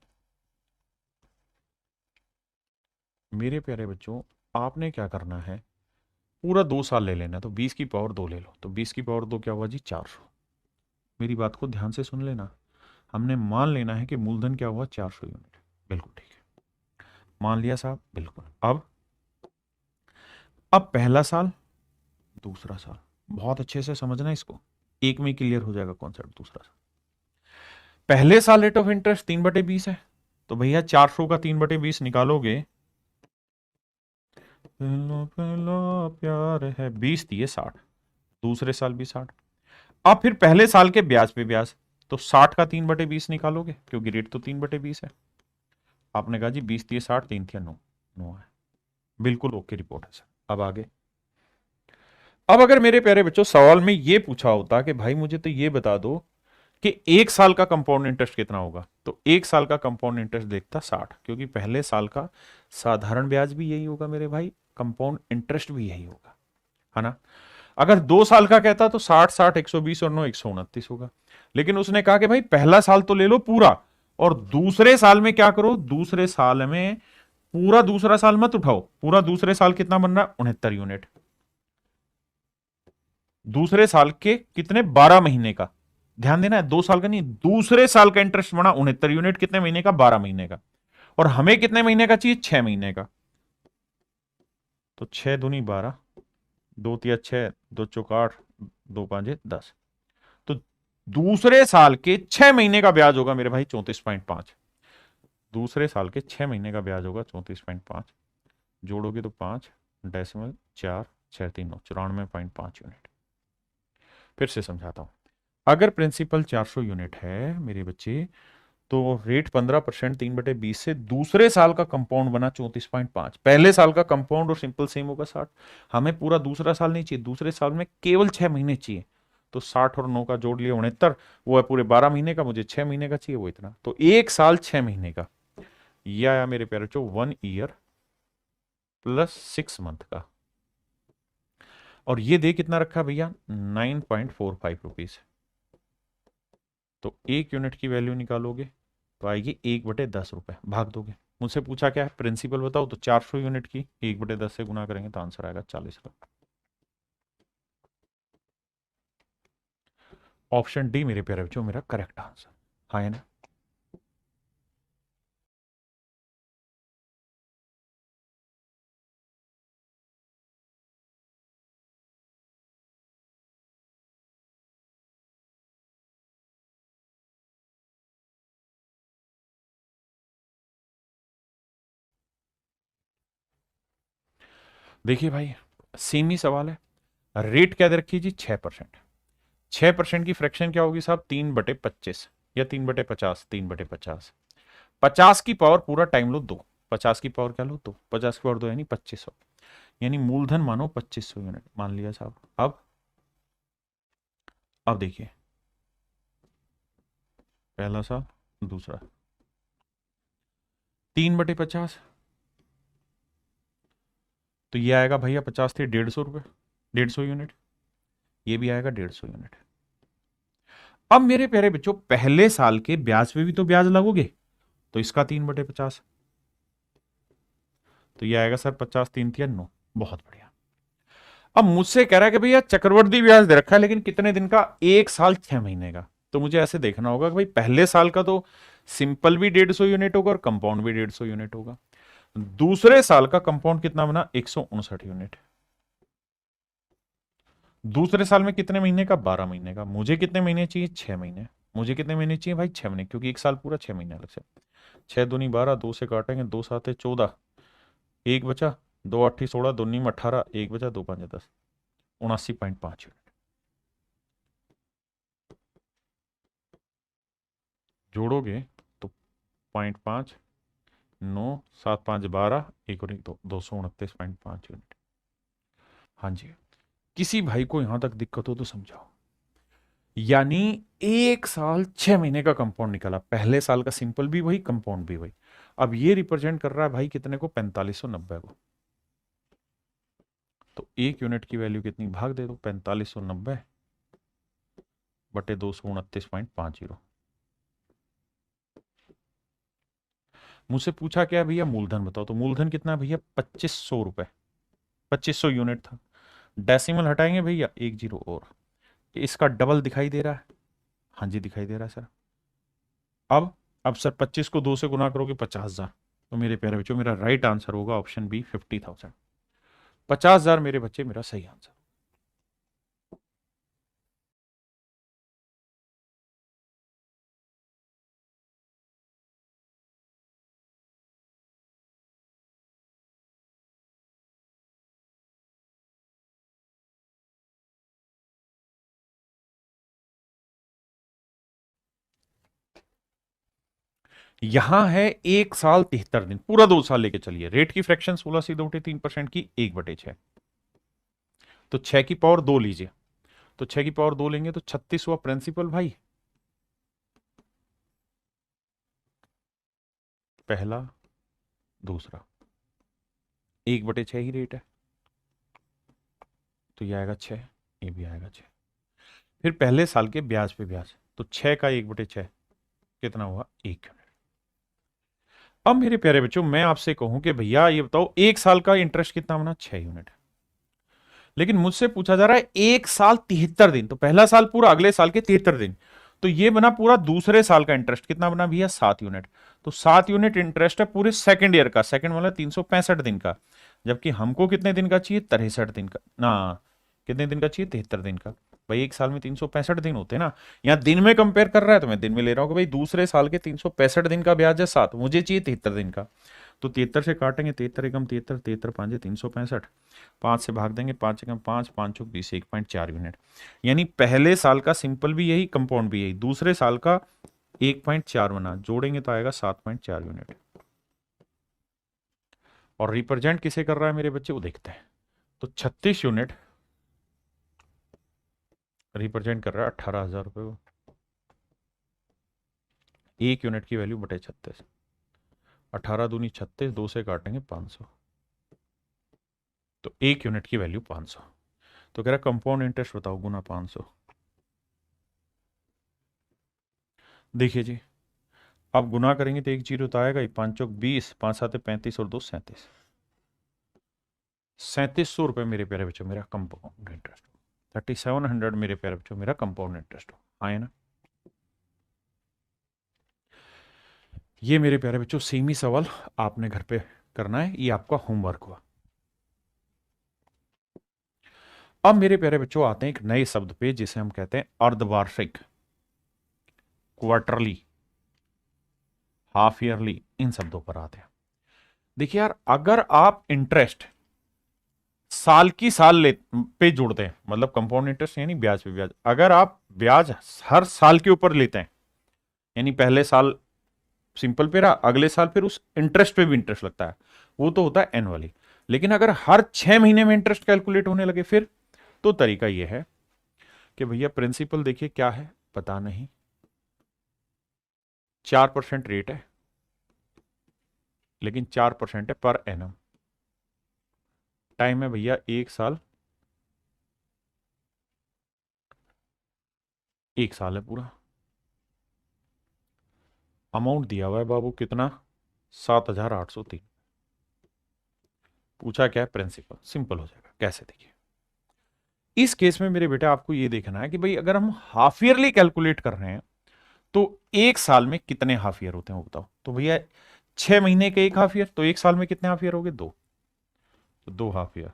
मेरे प्यारे बच्चों, आपने क्या करना है, पूरा 2 साल ले लेना, तो 20 की पावर 2 ले लो, तो 20 की पावर 2 क्या हुआ जी 400। मेरी बात को ध्यान से सुन लेना, हमने मान लेना है कि मूलधन क्या हुआ 400 यूनिट, बिल्कुल ठीक है, मान लिया साहब, बिल्कुल। अब पहला साल, दूसरा साल, बहुत अच्छे से समझना इसको, एक में क्लियर हो जाएगा कॉन्सेप्ट। दूसरा साल, पहले साल रेट ऑफ इंटरेस्ट 3/20 है, तो भैया 400 का 3/20 निकालोगे, पहला पहला प्यार है 20 दिए 60, दूसरे साल भी 60। अब फिर पहले साल के ब्याज पे ब्याज, तो 60 का 3/20 निकालोगे, क्योंकि रेट तो 3/20 है। आपने कहा जी 20 दिए 60, 3 दिया 9, 9 है। बिल्कुल ओके रिपोर्ट है सर। अब आगे, अब अगर मेरे प्यारे बच्चों सवाल में ये पूछा होता कि भाई मुझे तो ये बता दो कि एक साल का कंपाउंड इंटरेस्ट कितना होगा, तो एक साल का कंपाउंड इंटरेस्ट देखता 60, क्योंकि पहले साल का साधारण ब्याज भी यही होगा मेरे भाई, कंपाउंड इंटरेस्ट भी यही होगा, है ना। अगर 2 साल का कहता तो 60 60 120 और 9 129 होगा। लेकिन उसने कहा कि भाई पहला साल तो ले लो पूरा, और दूसरे साल में क्या करो, दूसरे साल में पूरा दूसरा साल मत उठाओ, पूरा दूसरे साल कितना बन रहा है 69 यूनिट। दूसरे साल के कितने, 12 महीने का, ध्यान देना है, 2 साल का नहीं, दूसरे साल का इंटरेस्ट बना 69 यूनिट, कितने महीने का, 12 महीने का। और हमें कितने महीने का चाहिए, 6 महीने का। तो 6 दूनी 12, 2 तिया 6, 2 चौक 8, 2 5 10। तो दूसरे साल के 6 महीने का ब्याज होगा मेरे भाई 34.5। दूसरे साल के 6 महीने का ब्याज होगा 34.5। जोड़ोगे तो 5.4 6 3 9 94.5 यूनिट। फिर से समझाता हूं, अगर प्रिंसिपल 400 यूनिट है मेरे बच्चे, तो रेट 15% 3/20 से दूसरे साल का कंपाउंड बना 34.5। पहले साल का कंपाउंड और सिंपल सेम होगा 60। हमें पूरा दूसरा साल नहीं चाहिए, दूसरे साल में केवल 6 महीने चाहिए। तो 60 और 9 का जोड़ लिया 69, वो है पूरे 12 महीने का, मुझे 6 महीने का चाहिए, वो इतना, तो एक साल 6 महीने का। यह आया मेरे प्यारे बच्चों 1 ईयर प्लस 6 मंथ का। और ये दे कितना रखा भैया, 9.45 रुपीज। तो 1 यूनिट की वैल्यू निकालोगे तो आएगी 1/10 रुपए, भाग दोगे। मुझसे पूछा क्या है, प्रिंसिपल बताओ, तो 400 यूनिट की 1/10 से गुना करेंगे तो आंसर आएगा 40 रुपए। ऑप्शन डी मेरे प्यारे बच्चों मेरा करेक्ट आंसर, हाँ है ना। देखिए भाई, सेम ही सवाल है। रेट क्या दे रखी है जी, 6%। 6% की फ्रैक्शन क्या होगी साहब, 3/25 या 3/50, 3/50। 50 की पावर पूरा टाइम लो 2, 50 की पावर क्या लो 2, 50 की पावर 2 यानी 2500, यानी मूलधन मानो 2500 यूनिट मान लिया साहब। अब देखिए, पहला साल, दूसरा, 3/50, तो ये आएगा भैया 50 थे 150 रुपए, 150 यूनिट। ये भी आएगा 150 यूनिट। अब मेरे प्यारे बच्चों पहले साल के ब्याज पे भी तो ब्याज लगोगे, तो इसका 3/50, तो ये आएगा सर 50 3 तिया 9। बहुत बढ़िया। अब मुझसे कह रहा है कि भैया चक्रवर्ती ब्याज दे रखा है, लेकिन कितने दिन का, एक साल 6 महीने का। तो मुझे ऐसे देखना होगा कि भाई पहले साल का तो सिंपल भी 150 यूनिट होगा और कंपाउंड भी 150 यूनिट होगा। दूसरे साल का कंपाउंड कितना बना, 159 यूनिट। दूसरे साल में कितने महीने का, 12 महीने का। मुझे कितने महीने चाहिए, 6 महीने। मुझे कितने महीने चाहिए भाई, 6 महीने, क्योंकि एक साल पूरा 6 महीने अलग से। 6 दूनी 12, 2 से काटेंगे, 2 7 14, एक बचा, 2 8 16, 2 9 18, एक बचा, 2 5 10, 79.5 यूनिट। जोड़ोगे तो 0.5, 9 7 5 12, एक और एक 229.5 यूनिट। हाँ जी। किसी भाई को यहां तक दिक्कत हो तो समझाओ। यानी एक साल 6 महीने का कंपाउंड निकला, पहले साल का सिंपल भी वही, कंपाउंड भी वही। अब ये रिप्रेजेंट कर रहा है भाई कितने को, 4590 को। तो 1 यूनिट की वैल्यू कितनी, भाग दे दो 4590/229.50। मुझसे पूछा क्या भैया, मूलधन बताओ, तो मूलधन कितना है भैया, 2500 रुपए, 2500 यूनिट था। डेसिमल हटाएंगे भैया, एक जीरो और, इसका डबल दिखाई दे रहा है, हाँ जी दिखाई दे रहा है सर। अब सर 25 को 2 से गुना करोगे 50,000। तो मेरे प्यारे बच्चों मेरा राइट आंसर होगा ऑप्शन बी, 50,000। 50,000 मेरे बच्चे मेरा सही आंसर। यहां है 1 साल 73 दिन, पूरा 2 साल लेके चलिए। रेट की फ्रैक्शन 16 × 3% की 1/6, तो 6 की पावर 2 लीजिए। तो 6 की पावर 2 लेंगे तो 36 हुआ प्रिंसिपल भाई, पहला दूसरा, 1/6 ही रेट है, तो ये आएगा 6, ये भी आएगा 6। फिर पहले साल के ब्याज पे ब्याज, तो 6 का 1/6 कितना हुआ, 1 यूनिट। अब मेरे प्यारे बच्चों मैं आपसे कहूं कि भैया ये बताओ 1 साल का इंटरेस्ट कितना बना, 6 यूनिट। लेकिन मुझसे पूछा जा रहा है 1 साल 73 दिन, तो पहला साल पूरा, अगले साल के 73 दिन, तो ये बना पूरा दूसरे साल का इंटरेस्ट कितना बना भैया, 7 यूनिट। तो 7 यूनिट इंटरेस्ट है पूरे सेकंड ईयर का, सेकंड वाला 365 दिन का, जबकि हमको कितने दिन का चाहिए, 63 दिन का ना, कितने दिन का चाहिए, 73 दिन का। भाई 1 साल में 365 दिन होते हैं ना, यहाँ दिन में कंपेयर कर रहा है तो मैं दिन में ले रहा हूँ कि भाई दूसरे साल के 365 दिन का ब्याज है 7, मुझे चाहिए 73 दिन का। तो 73 से काटेंगे, 73 × 73, 73×5 = 365, 5 से भाग देंगे, 5 × 5, 5 × 20, 1.4 यूनिट। यानी पहले साल का सिंपल भी यही, कंपाउंड भी यही, दूसरे साल का 1.4 बना, जोड़ेंगे तो आएगा 7.4 यूनिट। और रिप्रेजेंट किसे कर रहा है मेरे बच्चे, वो देखते हैं। तो 36 यूनिट रिप्रेजेंट कर रहा है 18,000 रुपए को, 1 यूनिट की वैल्यू बटे 36, 18 दूनी 36, 2 से काटेंगे 500, तो 1 यूनिट की वैल्यू 500। तो कह रहा कंपाउंड इंटरेस्ट बताओ गुना 500। देखिए जी, अब गुना करेंगे तो 1 जीरो तो आएगा ही, 5 × 20, 5 × 7 = 35 और 2 37, 3700 रुपये मेरे प्यारे बच्चों मेरा कंपाउंड इंटरेस्ट, 3700 मेरे प्यारे बच्चों मेरा कंपाउंड इंटरेस्ट हो, आए ना। ये मेरे प्यारे बच्चों सेम ही सवाल आपने घर पे करना है, ये आपका होमवर्क हुआ। अब मेरे प्यारे बच्चों आते हैं एक नए शब्द पे जिसे हम कहते हैं अर्धवार्षिक, क्वार्टरली, हाफ ईयरली, इन शब्दों पर आते हैं। देखिए यार, अगर आप इंटरेस्ट साल की साल ले पे जोड़ते हैं, मतलब कंपाउंड इंटरेस्ट यानी ब्याज पे ब्याज, अगर आप ब्याज हर साल के ऊपर लेते हैं, यानी पहले साल सिंपल पे रहा, अगले साल फिर उस इंटरेस्ट पे भी इंटरेस्ट लगता है, वो तो होता है एनुअली। लेकिन अगर हर 6 महीने में इंटरेस्ट कैलकुलेट होने लगे फिर, तो तरीका यह है कि भैया प्रिंसिपल देखिए क्या है, पता नहीं, 4% रेट है, लेकिन 4% है पर एनम, टाइम है भैया 1 साल, 1 साल है पूरा, अमाउंट दिया हुआ है बाबू कितना, 7,803। पूछा क्या है, प्रिंसिपल, सिंपल हो जाएगा कैसे, देखिए इस केस में मेरे बेटा आपको ये देखना है कि भाई अगर हम हाफ ईयरली कैलकुलेट कर रहे हैं तो 1 साल में कितने हाफ ईयर होते हैं वो बताओ। तो भैया 6 महीने के 1 हाफ ईयर, तो 1 साल में कितने हाफ ईयर हो गए, 2, तो 2 हाफ ईयर,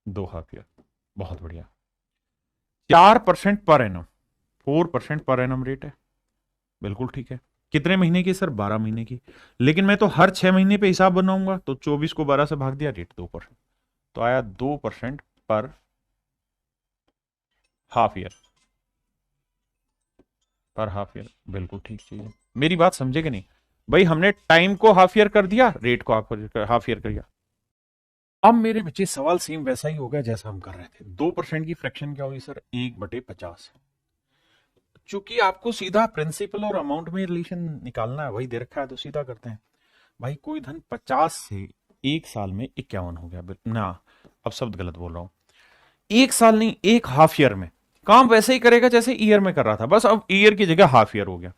2 हाफ ईयर, बहुत बढ़िया। 4% per annum, 4% per annum rate है, बिल्कुल ठीक है। कितने महीने की सर, 12 महीने की, लेकिन मैं तो हर 6 महीने पे हिसाब बनाऊंगा, तो 24 को 12 से भाग दिया, रेट 2%, तो आया 2% पर हाफ ईयर, पर हाफ ईयर, बिल्कुल ठीक चीज है। मेरी बात समझे कि नहीं भाई, हमने टाइम को हाफ ईयर कर दिया, रेट को हाफ ईयर कर दिया। अब मेरे बच्चे सवाल सेम वैसा ही होगा जैसा हम कर रहे थे, 2% की फ्रैक्शन क्या होगी सर, 1/50। चूंकि आपको सीधा प्रिंसिपल और अमाउंट में रिलेशन निकालना है, वही दे रखा है तो सीधा करते हैं। भाई कोई धन 50 से 1 साल में 51 हो गया, ना अब शब्द गलत बोल रहा हूं, 1 साल नहीं, 1 हाफ ईयर में काम वैसे ही करेगा जैसे ईयर में कर रहा था, बस अब ईयर की जगह हाफ ईयर हो गया,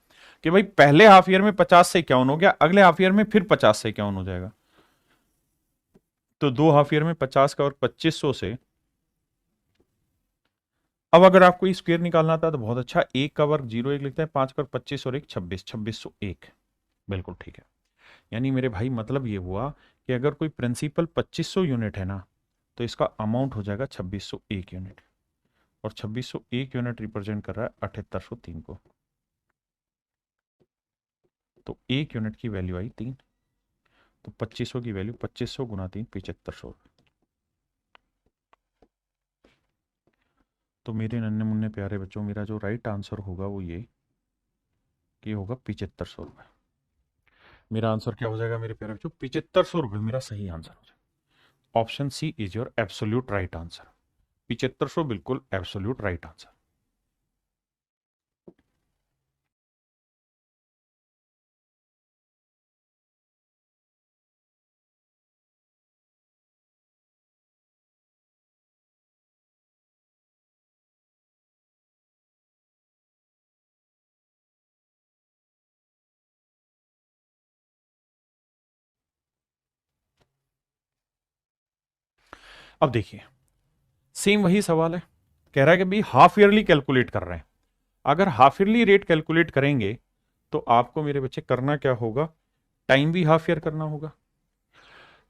कि भाई पहले हाफ ईयर में 50 से 51 हो गया, अगले हाफ ईयर में फिर 50 से 51 हो जाएगा। तो 2 हाफ ईयर में 50 का और 2500 से, अब अगर आपको स्क्वायर निकालना था तो बहुत अच्छा, 1 का वर्ग 0 1 लिखते हैं, 5 का 25 और 1 26, 2601, बिल्कुल ठीक है। यानी मेरे भाई मतलब ये हुआ कि अगर कोई प्रिंसिपल 2500 यूनिट है ना, तो इसका अमाउंट हो जाएगा 2601 यूनिट, और 2601 यूनिट रिप्रेजेंट कर रहा है 7803 को, तो 1 यूनिट की वैल्यू आई 3, तो 2500 की वैल्यू 2500 गुना 3 7500। तो मेरे नन्हे मुन्ने प्यारे बच्चों, मेरा जो राइट आंसर होगा वो ये कि होगा 7500 रुपये। मेरा आंसर क्या हो जाएगा मेरे प्यारे बच्चों? 7500 रुपये मेरा सही आंसर हो जाएगा। Option C is your absolute right answer. 7500 बिल्कुल एब्सोल्यूट राइट आंसर। अब देखिए, सेम वही सवाल है। कह रहा है कि भाई हाफ ईयरली कैलकुलेट कर रहे हैं। अगर हाफ ईयरली रेट कैलकुलेट करेंगे तो आपको मेरे बच्चे करना क्या होगा? टाइम भी हाफ ईयर करना होगा।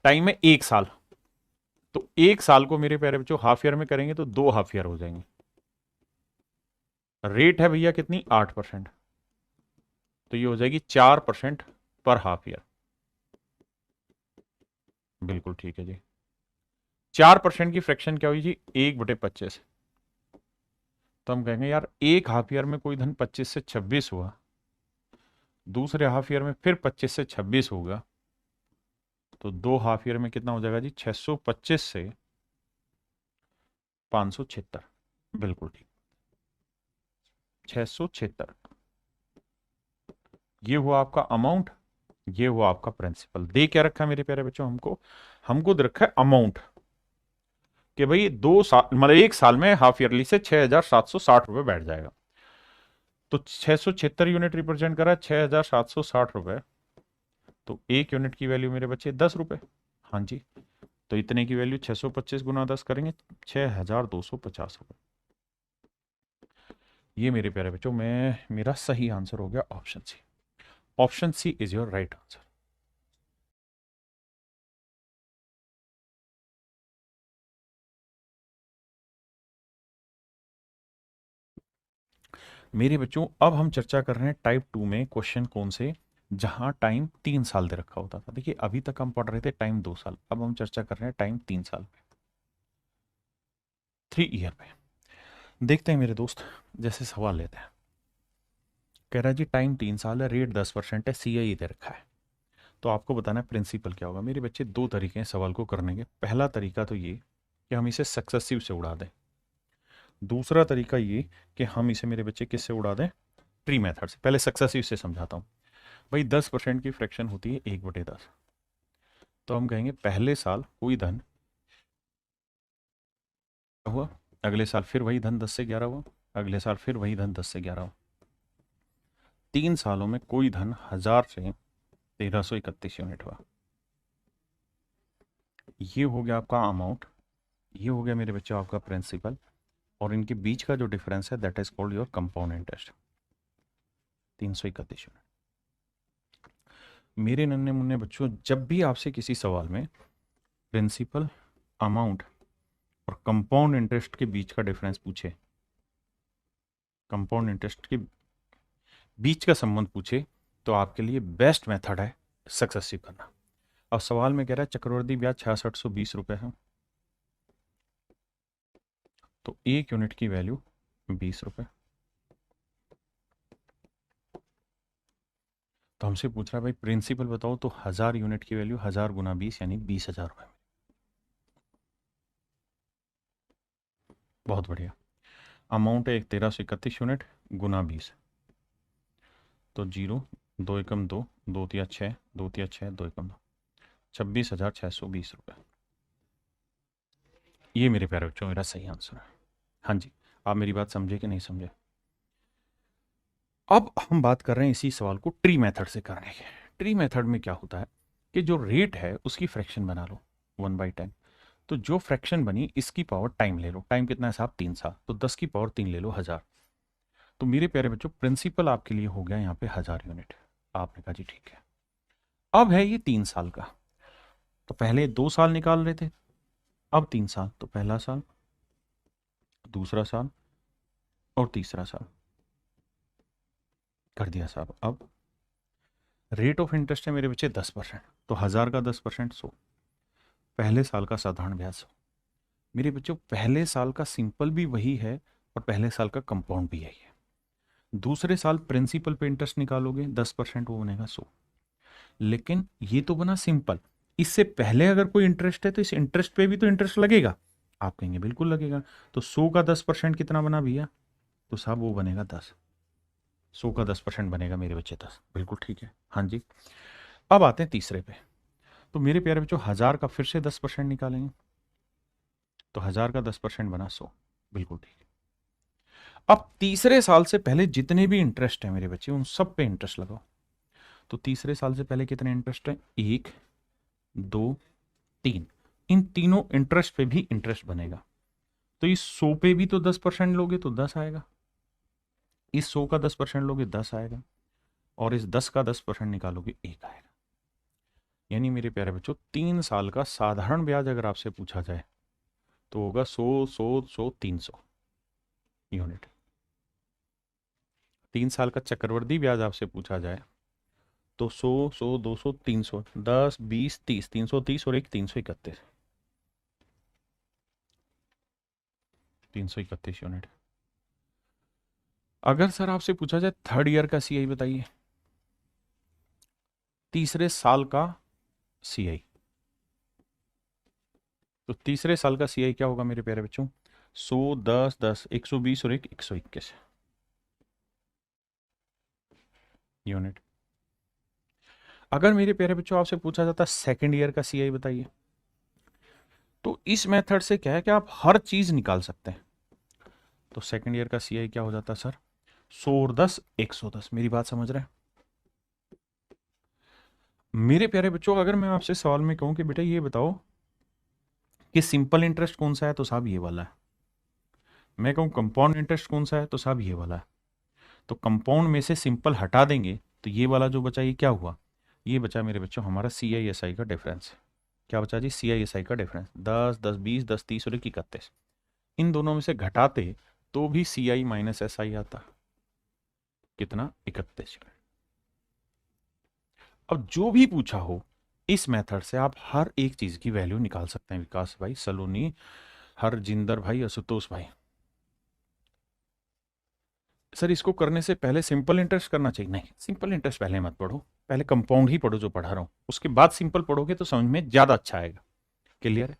टाइम है 1 साल, तो 1 साल को मेरे प्यारे बच्चों हाफ ईयर में करेंगे तो 2 हाफ ईयर हो जाएंगे। रेट है भैया कितनी? 8%, तो ये हो जाएगी 4% पर हाफ ईयर। बिल्कुल ठीक है जी। 4% की फ्रैक्शन क्या हुई जी? 1/25। तो हम कहेंगे यार एक हाफ ईयर में कोई धन 25 से 26 हुआ, दूसरे हाफ ईयर में फिर 25 से 26 होगा, तो 2 हाफ ईयर में कितना हो जाएगा जी? 625 से 576। बिल्कुल ठीक, 676। ये हुआ आपका अमाउंट, ये हुआ आपका प्रिंसिपल। दे क्या रखा है मेरे प्यारे बच्चों? हमको हमको दे रखा है अमाउंट कि भाई 2 साल मतलब 1 साल में हाफ ईयरली से 6760 रुपये बैठ जाएगा। तो 676 यूनिट रिप्रेजेंट करा 6760 रुपये, तो एक यूनिट की वैल्यू मेरे बच्चे 10 रुपये। हाँ जी, तो इतने की वैल्यू 625 गुना 10 करेंगे 6250 रुपये। ये मेरे प्यारे बच्चों में मेरा सही आंसर हो गया option C. Option C is your right answer. मेरे बच्चों अब हम चर्चा कर रहे हैं टाइप 2 में क्वेश्चन कौन से, जहां टाइम 3 साल दे रखा होता था। देखिए अभी तक हम पढ़ रहे थे टाइम 2 साल, अब हम चर्चा कर रहे हैं टाइम 3 साल पे, 3 ईयर पे। देखते हैं मेरे दोस्त, जैसे सवाल लेते हैं। कह रहा है जी टाइम 3 साल है, रेट 10% है, CI दे रखा है, तो आपको बताना है प्रिंसिपल क्या होगा। मेरे बच्चे दो तरीके हैं सवाल को करने के। पहला तरीका तो ये कि हम इसे सक्सेसिव से उड़ा दें, दूसरा तरीका ये कि हम इसे मेरे बच्चे किससे उड़ा दें? ट्री मेथड से। पहले सक्सेसिव से समझाता हूँ। भाई 10% की फ्रैक्शन होती है 1/10, तो हम कहेंगे पहले साल कोई धन हुआ, अगले साल फिर वही धन 10 से 11 हुआ, अगले साल फिर वही धन 10 से 11 हुआ। 3 सालों में कोई धन 1000 से 1331 यूनिट हुआ। ये हो गया आपका अमाउंट, ये हो गया मेरे बच्चों आपका प्रिंसिपल, और इनके बीच का जो डिफरेंस है that is called your compound interest, 331 unit. मेरे नन्हे मुन्ने बच्चों, जब भी आपसे किसी सवाल में प्रिंसिपल, अमाउंट और कंपाउंड इंटरेस्ट के बीच का डिफरेंस पूछे, कंपाउंड इंटरेस्ट के बीच का संबंध पूछे, तो आपके लिए बेस्ट मेथड है सक्सेसिव करना। अब सवाल में कह रहा है चक्रवृद्धि ब्याज 6620 रुपये है, तो एक यूनिट की वैल्यू 20 रुपये। तो हमसे पूछ रहा है भाई प्रिंसिपल बताओ, तो 1000 यूनिट की वैल्यू 1000 गुना 20 यानी 20,000 रुपये। बहुत बढ़िया। अमाउंट है 1331 यूनिट गुना 20, तो 0, 2 एकम 2, 2 तिया 6, 2 तिया 6, 2 एकम 2, 26,620 रुपये। ये मेरे प्यारे बच्चों मेरा सही आंसर है। हाँ जी, आप मेरी बात समझे कि नहीं समझे? अब हम बात कर रहे हैं इसी सवाल को ट्री मेथड से करने के। ट्री मेथड में क्या होता है कि जो रेट है उसकी फ्रैक्शन बना लो 1/10, तो जो फ्रैक्शन बनी इसकी पावर टाइम ले लो। टाइम कितना है साहब? 3 साल, तो 10 की पावर 3 ले लो, 1000। तो मेरे प्यारे बच्चों प्रिंसिपल आपके लिए हो गया यहाँ पे 1000 यूनिट। आपने कहा जी ठीक है। अब है ये 3 साल का, तो पहले 2 साल निकाल रहे थे, अब 3 साल, तो पहला साल, दूसरा साल और तीसरा साल कर दिया साहब। अब रेट ऑफ इंटरेस्ट है मेरे बच्चे 10%, तो 1000 का 10% 100, पहले साल का साधारण ब्याज 100। मेरे बच्चों पहले साल का सिंपल भी वही है और पहले साल का कंपाउंड भी यही है। दूसरे साल प्रिंसिपल पे इंटरेस्ट निकालोगे 10%, वो बनेगा 100। लेकिन ये तो बना सिंपल, इससे पहले अगर कोई इंटरेस्ट है तो इस इंटरेस्ट पे भी तो इंटरेस्ट लगेगा। आप कहेंगे बिल्कुल लगेगा। तो 100 का 10% कितना बना भैया? तो साहब वो बनेगा 10। 100 का 10% बनेगा मेरे बच्चे 10। बिल्कुल ठीक है, हाँ जी। अब आते हैं तीसरे पे। तो मेरे प्यारे बच्चों 1000 का फिर से 10% निकालेंगे, तो 1000 का 10% बना 100। बिल्कुल ठीक है। अब तीसरे साल से पहले जितने भी इंटरेस्ट है मेरे बच्चे, उन सब पे इंटरेस्ट लगाओ। तो तीसरे साल से पहले कितने इंटरेस्ट है? 1, 2, 3। इन तीनों इंटरेस्ट पे भी इंटरेस्ट बनेगा। तो इस 100 पे भी तो 10% लोगे तो 10 आएगा, इस 100 का 10% लोगे 10 आएगा, और इस 10 का 10% निकालोगे 1 आएगा। यानी मेरे प्यारे बच्चों 3 साल का साधारण ब्याज अगर आपसे पूछा जाए तो होगा 100, 100, 100, 300 यूनिट। 3 साल का चक्रवृद्धि ब्याज आपसे पूछा जाए तो 100, 100, 200, 300, 10, 20, 30, 330 और एक 331, 331 यूनिट। अगर सर आपसे पूछा जाए थर्ड ईयर का सीआई बताइए, तीसरे साल का सीआई, तो तीसरे साल का सीआई क्या होगा मेरे प्यारे बच्चों? 100, 10, 10, 120 और एक 121 यूनिट। अगर मेरे प्यारे बच्चों आपसे पूछा जाता सेकंड ईयर का सीआई बताइए, तो इस मेथड से क्या है कि आप हर चीज निकाल सकते हैं। तो सेकंड ईयर का सीआई क्या हो जाता है सर? 100 और 10, 110। मेरी बात समझ रहे हैं मेरे प्यारे बच्चों? अगर मैं आपसे सवाल में कहूं कि बेटा ये बताओ कि सिंपल इंटरेस्ट कौन सा है, तो साहब ये वाला है। मैं कहूं कंपाउंड इंटरेस्ट कौन सा है, तो साहब ये वाला है। तो कंपाउंड में से सिंपल हटा देंगे तो ये वाला जो बचा, ये क्या हुआ? ये बचा मेरे बच्चों हमारा सी आई एस आई का डिफरेंस। क्या बचा जी? सी आई एस आई का डिफरेंस। 10, 10, 20, 10, 30 और 31। इन दोनों में से घटाते तो भी सी आई माइनस एस आई आता। कितना? 31। अब जो भी पूछा हो इस मेथड से आप हर एक चीज की वैल्यू निकाल सकते हैं। विकास भाई, सलोनी, हरजिंदर भाई, आशुतोष भाई। सर इसको करने से पहले सिंपल इंटरेस्ट करना चाहिए? नहीं, सिंपल इंटरेस्ट पहले मत पढ़ो, पहले कंपाउंड ही पढ़ो जो पढ़ा रहा हूं, उसके बाद सिंपल पढ़ोगे तो समझ में ज्यादा अच्छा आएगा। क्लियर है?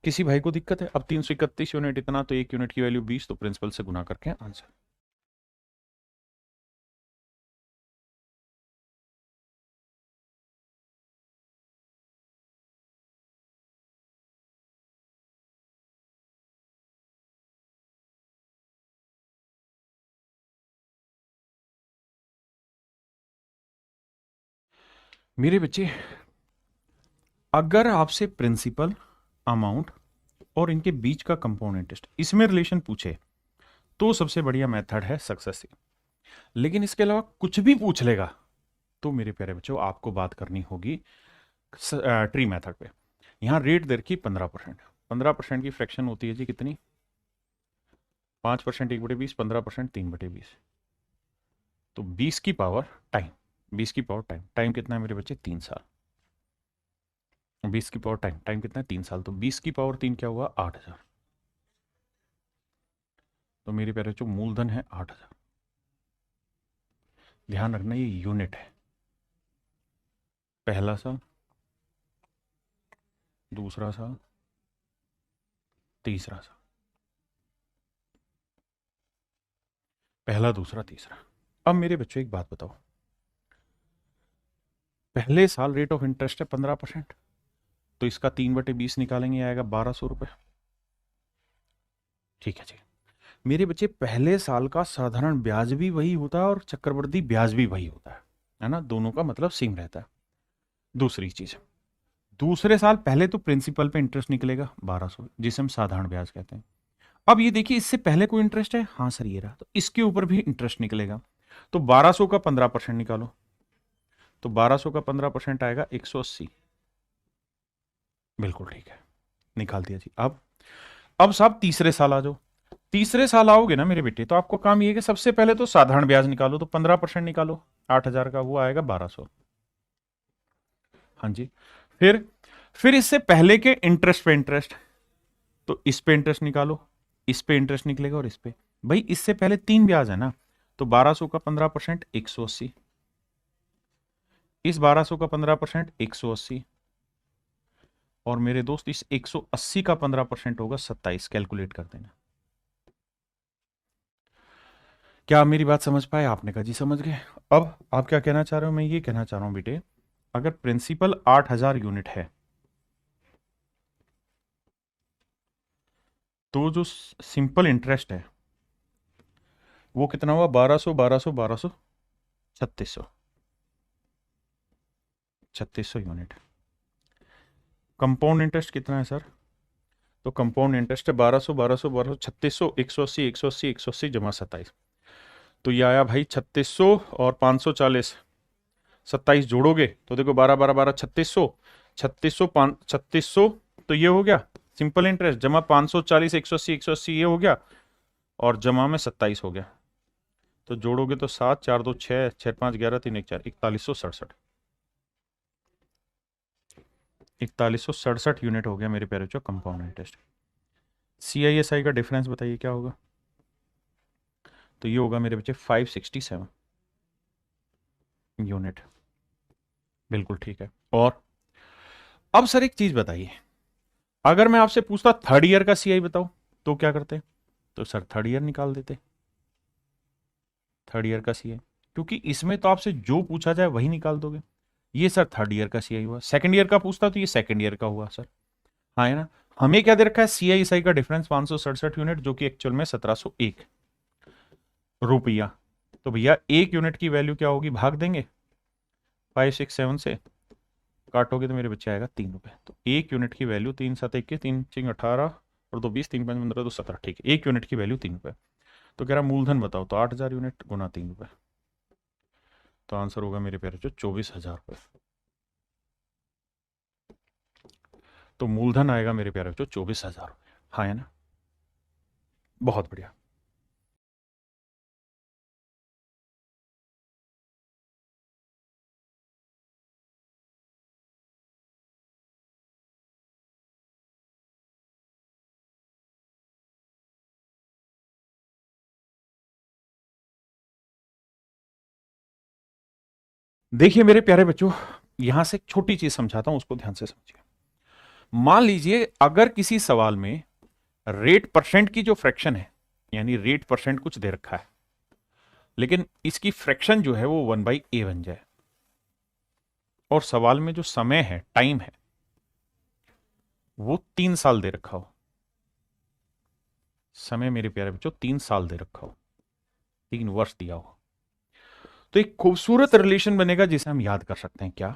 किसी भाई को दिक्कत है? अब 331 यूनिट इतना, तो एक यूनिट की वैल्यू 20, तो प्रिंसिपल से गुना करके आंसर। मेरे बच्चे अगर आपसे प्रिंसिपल, अमाउंट और इनके बीच का कंपाउंड इंटरेस्ट इसमें रिलेशन पूछे तो सबसे बढ़िया मेथड है सक्सेसिव। लेकिन इसके अलावा कुछ भी पूछ लेगा तो मेरे प्यारे बच्चों आपको बात करनी होगी ट्री मेथड पे। यहां रेट दर की 15%, 15% की फ्रैक्शन होती है जी कितनी? 5% 1/20, 15% 3/20। तो 20 की पावर टाइम, 20 की पावर टाइम, टाइम कितना है मेरे बच्चे? 3 साल। 20 की पावर टाइम, टाइम कितना है? 3 साल। तो 20 की पावर 3 क्या हुआ? 8000। तो मेरे प्यारे बच्चों मूलधन है 8000। ध्यान रखना ये यूनिट है। पहला साल, दूसरा साल, तीसरा साल, पहला, दूसरा, तीसरा। अब मेरे बच्चों एक बात बताओ, पहले साल रेट ऑफ इंटरेस्ट है 15%, तो इसका 3/20 निकालेंगे, आएगा 1200 रुपये। ठीक है जी। मेरे बच्चे पहले साल का साधारण ब्याज भी वही होता है और चक्रवृद्धि ब्याज भी वही होता है ना? दोनों का मतलब सेम रहता है। दूसरी चीज, दूसरे साल पहले तो प्रिंसिपल पे इंटरेस्ट निकलेगा 1200, जिसे हम साधारण ब्याज कहते हैं। अब ये देखिए इससे पहले कोई इंटरेस्ट है? हाँ सर ये रहा, तो इसके ऊपर भी इंटरेस्ट निकलेगा। तो 1200 का 15% निकालो, तो 1200 का 15% आएगा 180। बिल्कुल ठीक है, निकाल दिया जी। अब साहब तीसरे साल आ जाओ। तीसरे साल आओगे ना मेरे बेटे, तो आपको काम ये है कि सबसे पहले तो साधारण ब्याज निकालो, तो 15% निकालो, 8000 का वो आएगा 1200। हाँ जी। फिर इससे पहले के इंटरेस्ट पे इंटरेस्ट, तो इस पे इंटरेस्ट निकालो, इस पे इंटरेस्ट निकलेगा और इस पे। भाई इससे पहले 3 ब्याज है ना, तो 1200 का 15% 180, इस 1200 का 15% 180, और मेरे दोस्त इस 180 का 15% होगा 27। कैलकुलेट कर देना। क्या आप मेरी बात समझ पाए? आपने कहा जी समझ गए। अब आप क्या कहना चाह रहे हो? मैं ये कहना चाह रहा हूं बेटे, अगर प्रिंसिपल 8000 यूनिट है तो जो सिंपल इंटरेस्ट है वो कितना हुआ? 1200 1200 1200 3600, 3600 यूनिट। कंपाउंड इंटरेस्ट कितना है सर? तो कंपाउंड इंटरेस्ट है 1200 1200 1200 3600, 180 180 180 जमा 27। तो ये आया भाई 3600 और 540, 27 जोड़ोगे तो देखो 12 12 12 3600, 3600 3600, तो ये हो गया सिंपल इंटरेस्ट, जमा 540 180 180 ये हो गया, और जमा में 27 हो गया। तो जोड़ोगे तो 7 4 2 6 6 5 11 3 1 4 4167, 4167 यूनिट हो गया मेरे प्यारे बच्चों कंपाउंड इंटरेस्ट। CISI का डिफरेंस बताइए क्या होगा? तो ये होगा मेरे बच्चे 567 यूनिट। बिल्कुल ठीक है। और अब सर एक चीज बताइए, अगर मैं आपसे पूछता थर्ड ईयर का CI बताओ तो क्या करते? तो सर थर्ड ईयर निकाल देते, थर्ड ईयर का CI, क्योंकि इसमें तो आपसे जो पूछा जाए वही निकाल दोगे। ये सर थर्ड ईयर का CI हुआ। सेकंड ईयर का पूछता तो ये सेकंड ईयर का हुआ सर। हाँ है ना? हमें क्या दे रखा है? CISI का डिफरेंस 567 यूनिट, जो कि एक्चुअल में 1701 रुपया। तो भैया एक यूनिट की वैल्यू क्या होगी? भाग देंगे 567 से, काटोगे तो मेरे बच्चे आएगा 3 रुपए। तो एक यूनिट की वैल्यू 3 7 21 3 6 18 और 2 20 3 5 15 2 17, ठीक है, एक यूनिट की वैल्यू 3 रुपए। तो कह रहा मूलधन बताओ, तो 8000 यूनिट गुना 3 रुपए, तो आंसर होगा मेरे प्यारे जो 24,000 रुपए। तो मूलधन आएगा मेरे प्यारे जो 24,000 रुपए। हाँ है ना? बहुत बढ़िया। देखिए मेरे प्यारे बच्चों, यहां से एक छोटी चीज समझाता हूं, उसको ध्यान से समझिए। मान लीजिए अगर किसी सवाल में रेट परसेंट की जो फ्रैक्शन है, यानी रेट परसेंट कुछ दे रखा है, लेकिन इसकी फ्रैक्शन जो है वो 1/a बन जाए, और सवाल में जो समय है, टाइम है, वो 3 साल दे रखा हो। समय मेरे प्यारे बच्चों 3 साल दे रखा हो, 3 वर्ष दिया हो, तो एक खूबसूरत रिलेशन बनेगा जिसे हम याद कर सकते हैं। क्या?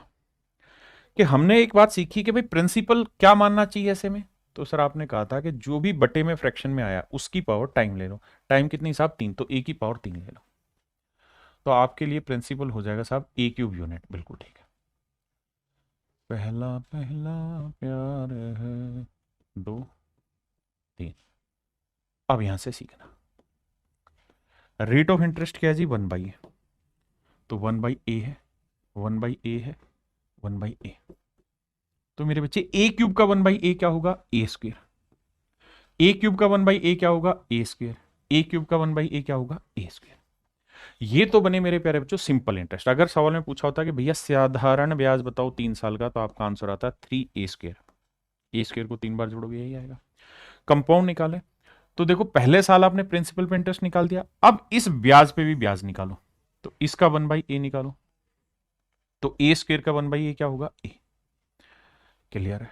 कि हमने एक बात सीखी कि भाई प्रिंसिपल क्या मानना चाहिए ऐसे में। तो सर आपने कहा था कि जो भी बटे में फ्रैक्शन में आया उसकी पावर टाइम ले लो। टाइम कितनी साहब? 3, तो ए की पावर 3 ले लो। तो आपके लिए प्रिंसिपल हो जाएगा साहब A³ यूनिट। बिल्कुल ठीक है। पहला पहला प्यार है, 2 3। अब यहां से सीखना रेट ऑफ इंटरेस्ट क्या है जी? 1/a। तो 1/a है, 1/a है, 1/a। तो मेरे बच्चे A³ का 1/a क्या होगा? A²। A³ का 1/a क्या होगा? A²। A³ का 1/a क्या होगा? A²। ये तो बने मेरे प्यारे बच्चों सिंपल इंटरेस्ट। अगर सवाल में पूछा होता है कि भैया साधारण ब्याज बताओ 3 साल का, तो आपका आंसर आता है 3a²। A² को 3 बार जोड़ोगे यही आएगा। कंपाउंड निकाले तो देखो पहले साल आपने प्रिंसिपल पे इंटरेस्ट निकाल दिया, अब इस ब्याज पे भी ब्याज निकालो, तो इसका 1/a निकालो, तो A² का 1/a क्या होगा? A। क्लियर है?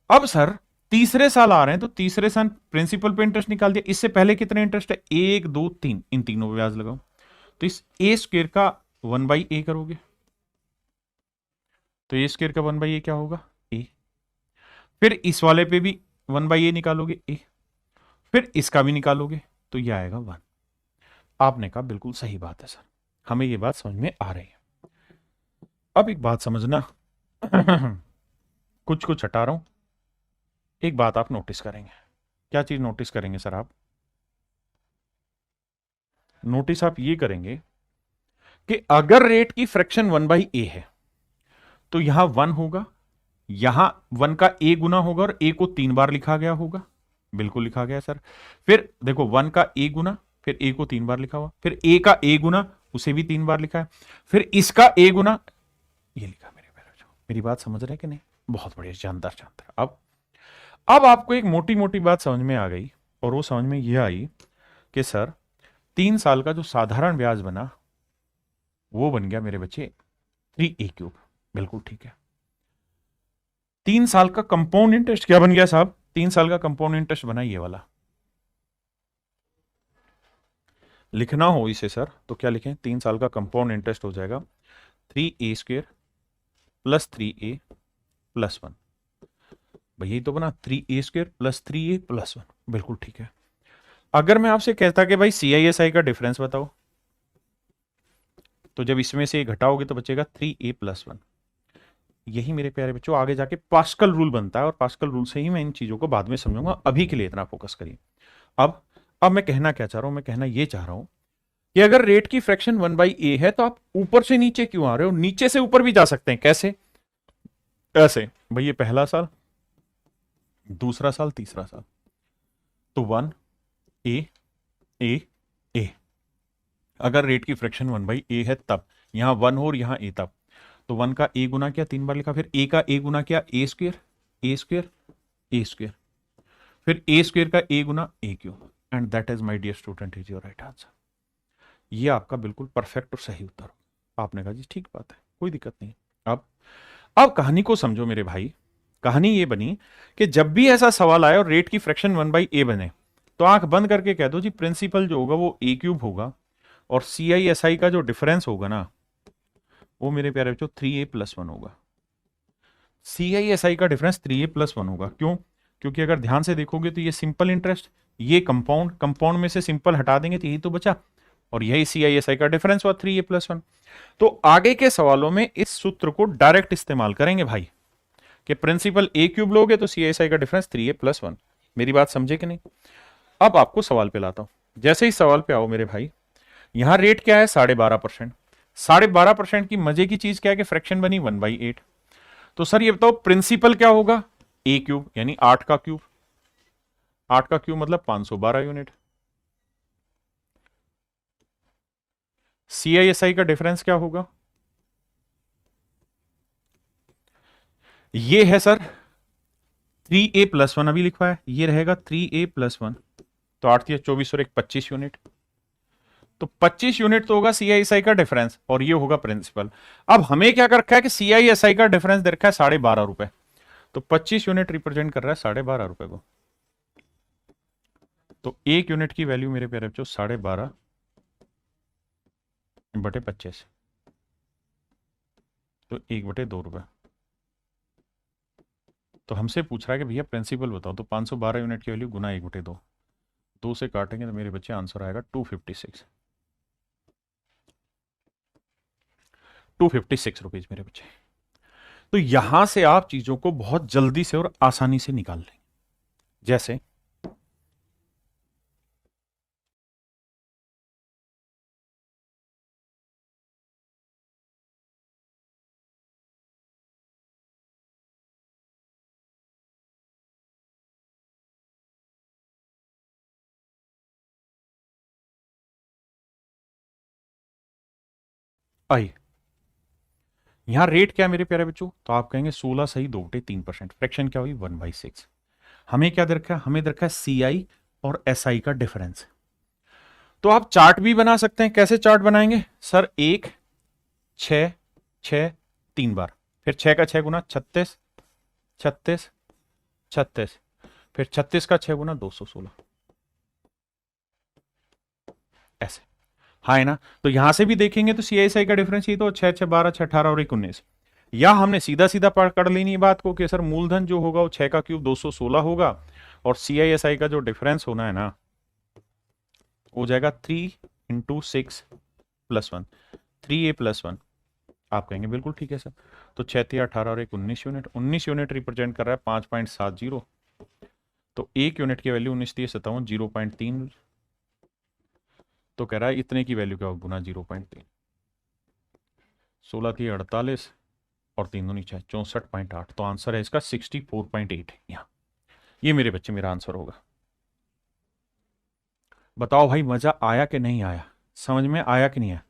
अब सर तीसरे साल आ रहे हैं, तो तीसरे साल प्रिंसिपल पे इंटरेस्ट निकाल दिया, इससे पहले कितने इंटरेस्ट है? 1 2 3, इन तीनों पे ब्याज लगाओ, तो इस A² का 1/a करोगे, तो A² का 1/a क्या होगा? A। फिर इस वाले पे भी 1/a निकालोगे A, फिर इसका भी निकालोगे, तो ये आएगा 1। आपने कहा बिल्कुल सही बात है सर, हमें ये बात समझ में आ रही है। अब एक बात समझना कुछ कुछ हटा रहा हूं, एक बात आप नोटिस करेंगे। क्या चीज नोटिस करेंगे सर आप? नोटिस आप ये करेंगे कि अगर रेट की फ्रैक्शन 1/a है तो यहां 1 होगा, यहां 1 का a गुना होगा, और a को 3 बार लिखा गया होगा। बिल्कुल लिखा गया सर। फिर देखो 1 का a गुना, फिर ए को 3 बार लिखा हुआ, फिर ए का ए गुना उसे भी 3 बार लिखा है, फिर इसका ए गुना ये लिखा। मेरे प्यारे, मेरी बात समझ रहे हैं कि नहीं? बहुत बढ़िया, जानदार जानदार। अब आपको एक मोटी मोटी बात समझ में आ गई, और वो समझ में ये आई कि सर 3 साल का जो साधारण ब्याज बना वो बन गया मेरे बच्चे 3a³। बिल्कुल ठीक है। 3 साल का कंपाउंड इंटरेस्ट क्या बन गया साहब? 3 साल का कंपाउंड इंटरेस्ट बना ये वाला। लिखना हो इसे सर तो क्या लिखें? 3 साल का कंपाउंड इंटरेस्ट हो जाएगा 3a² + 3a+1। भैया तो बना 3a² + 3a+1। बिल्कुल ठीक है। अगर मैं आपसे कहता कि भाई CISI का डिफरेंस बताओ, तो जब इसमें से घटाओगे तो बचेगा 3a+1। यही मेरे प्यारे बच्चों आगे जाके पास्कल रूल बनता है, और पास्कल रूल से ही मैं इन चीजों को बाद में समझूंगा। अभी के लिए इतना फोकस करिए। अब मैं कहना क्या चाह रहा हूं? मैं कहना ये चाह रहा हूं कि अगर रेट की फ्रैक्शन 1/a है तो आप ऊपर से नीचे क्यों आ रहे हो? नीचे से ऊपर भी जा सकते हैं। कैसे? ऐसे भैया, पहला साल, दूसरा साल, तीसरा साल, तो 1a a a। अगर रेट की फ्रैक्शन 1/a है तब यहां 1 हो और यहां a, तब तो 1 का a गुना किया, 3 बार लिखा, फिर a का a गुना किया a², a², फिर a² का a गुना a³, and that is my dear student is your right answer. ये आपका बिल्कुल परफेक्ट और सही उत्तर। आपने कहा जी ठीक बात है, कोई दिक्कत नहीं। अब कहानी को समझो मेरे भाई। कहानी ये बनी कि जब भी ऐसा सवाल आए और रेट की फ्रैक्शन 1/a बने, तो आंख बंद करके कह दो जी प्रिंसिपल जो होगा वो a³ होगा, और CISI का जो डिफरेंस होगा ना वो मेरे प्यारे बच्चों 3a+1 होगा। CISI का डिफरेंस 3a+1 होगा। क्यों? क्योंकि अगर ध्यान से देखोगे तो ये सिंपल इंटरेस्ट, ये कंपाउंड, कंपाउंड में से सिंपल हटा देंगे तो यही तो बचा, और यही CISI का डिफरेंस हुआ 3a+1। तो आगे के सवालों में इस सूत्र को डायरेक्ट इस्तेमाल करेंगे भाई, कि प्रिंसिपल a³ लोगे तो CISI का डिफरेंस 3a+1। मेरी बात समझे कि नहीं? अब आपको सवाल पे लाता हूं। जैसे ही सवाल पे आओ मेरे भाई, यहां रेट क्या है? 12.5%। 12.5% की मजे की चीज क्या है कि फ्रैक्शन बनी 1/8। तो सर ये बताओ प्रिंसिपल क्या होगा? a³ यानी 8 का क्यूब। 8 का क्यूब मतलब 512 यूनिट। CISI का डिफरेंस क्या होगा? ये है सर 3a+1 अभी लिखा है, ये रहेगा 3a+1। तो 8 या 24 और 1 25 यूनिट। तो 25 यूनिट तो होगा CISI का डिफरेंस, और ये होगा प्रिंसिपल। अब हमें क्या कर रखा है कि CISI का डिफरेंस दे रखा है 12.5 रुपए, तो 25 यूनिट रिप्रेजेंट कर रहा है 12.5 रुपए को। तो 1 यूनिट की वैल्यू मेरे प्यारे बच्चों 12.5/25, तो 1/2 रुपए। तो हमसे पूछ रहा है कि भैया प्रिंसिपल बताओ, तो 512 यूनिट की वैल्यू गुना 1/2, 2 से काटेंगे तो मेरे बच्चे आंसर आएगा 256। 256 रुपीज मेरे बच्चे। तो यहां से आप चीजों को बहुत जल्दी से और आसानी से निकाल लें। जैसे आई, यहां रेट क्या है मेरे प्यारे बच्चों? तो आप कहेंगे 16 सही 2/3%। फ्रैक्शन क्या हुई? 1/6। हमें क्या दे रखा है? हमें दे रखा है CI और SI का डिफरेंस। तो आप चार्ट भी बना सकते हैं। कैसे चार्ट बनाएंगे सर? 1 6 6 3 बार, फिर 6 का 6 गुना 36 36 36, फिर 36 का 6 गुना 216। ऐसे, हाँ है ना? तो यहां से भी देखेंगे तो CISI का डिफरेंस ये तो 6 6 12 6 18 और 1 19। या हमने सीधा सीधा पकड़ लेनी बात को कि सर मूलधन जो होगा वो 6 का क्यूब 216 होगा, और CISI का जो डिफरेंस होना है ना हो जाएगा 3 × 6+1, 3a+1। आप कहेंगे बिल्कुल ठीक है सर। तो 6 3 18 और 1 19 यूनिट, 19 यूनिट रिप्रेजेंट कर रहा है 5.70। तो 1 यूनिट की वैल्यू 19 57 0.3। तो कह रहा है इतने की वैल्यू क्या होगा? गुना 0.3। 16 थी 48 और 3 दूनी 6 64.8। तो आंसर है इसका 64.8 यहाँ। ये मेरे बच्चे मेरा आंसर होगा। बताओ भाई मजा आया कि नहीं आया, समझ में आया कि नहीं आया?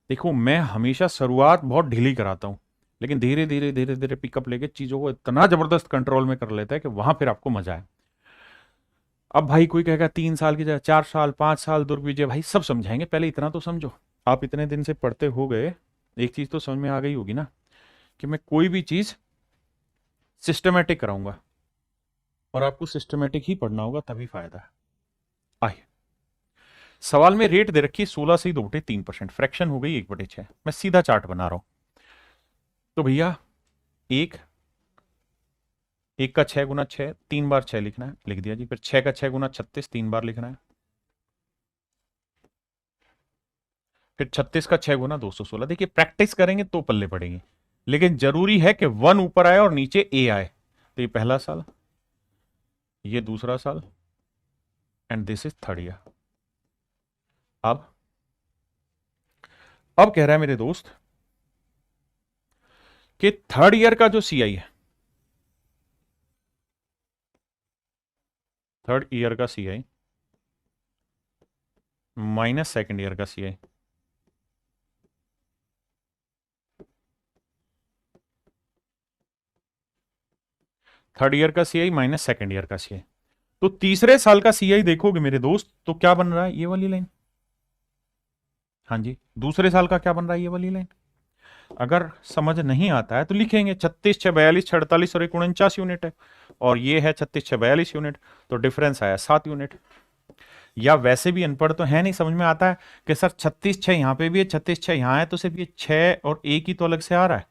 देखो मैं हमेशा शुरुआत बहुत ढीली कराता हूं, लेकिन धीरे धीरे धीरे धीरे पिकअप लेके चीजों को इतना जबरदस्त कंट्रोल में कर लेता है कि वहां फिर आपको मजा आए। अब भाई कोई कहेगा 3 साल की जगह 4 साल 5 साल दुर्विजय, भाई सब समझाएंगे, पहले इतना तो समझो। आप इतने दिन से पढ़ते हो गए, एक चीज तो समझ में आ गई होगी ना कि मैं कोई भी चीज सिस्टमेटिक कराऊंगा, और आपको सिस्टमेटिक ही पढ़ना होगा, तभी फायदा है। आइए, सवाल में रेट दे रखी है 16 से 2/3%, फ्रैक्शन हो गई 1/6। मैं सीधा चार्ट बना रहा हूं। तो भैया एक एक का 6 × 6, 3 बार 6 लिखना है, लिख दिया जी। फिर 6 का 6 × 36, 3 बार लिखना है। फिर 36 का 6 × 216। देखिए प्रैक्टिस करेंगे तो पल्ले पड़ेंगे, लेकिन जरूरी है कि 1 ऊपर आए और नीचे ए आए। तो ये पहला साल, ये दूसरा साल, and this is third year. अब अब कह रहा है मेरे दोस्त कि थर्ड ईयर का जो सीआई है, थर्ड ईयर का सीआई माइनस सेकंड ईयर का सीआई, थर्ड ईयर का सीआई माइनस सेकंड ईयर का सीआई। तो तीसरे साल का सीआई देखोगे मेरे दोस्त तो क्या बन रहा है, ये वाली लाइन। हाँ जी, दूसरे साल का क्या बन रहा है, ये वाली लाइन। अगर समझ नहीं आता है तो लिखेंगे 36 6 42 6 48 और 1 49 यूनिट है, और ये है 36 6 42 यूनिट, तो डिफरेंस आया 7 यूनिट। या वैसे भी अनपढ़ तो है नहीं, समझ में आता है कि सर 36 6 यहां पे भी है, 36 6 यहां है, तो सिर्फ ये 6 और एक ही तो अलग से आ रहा है,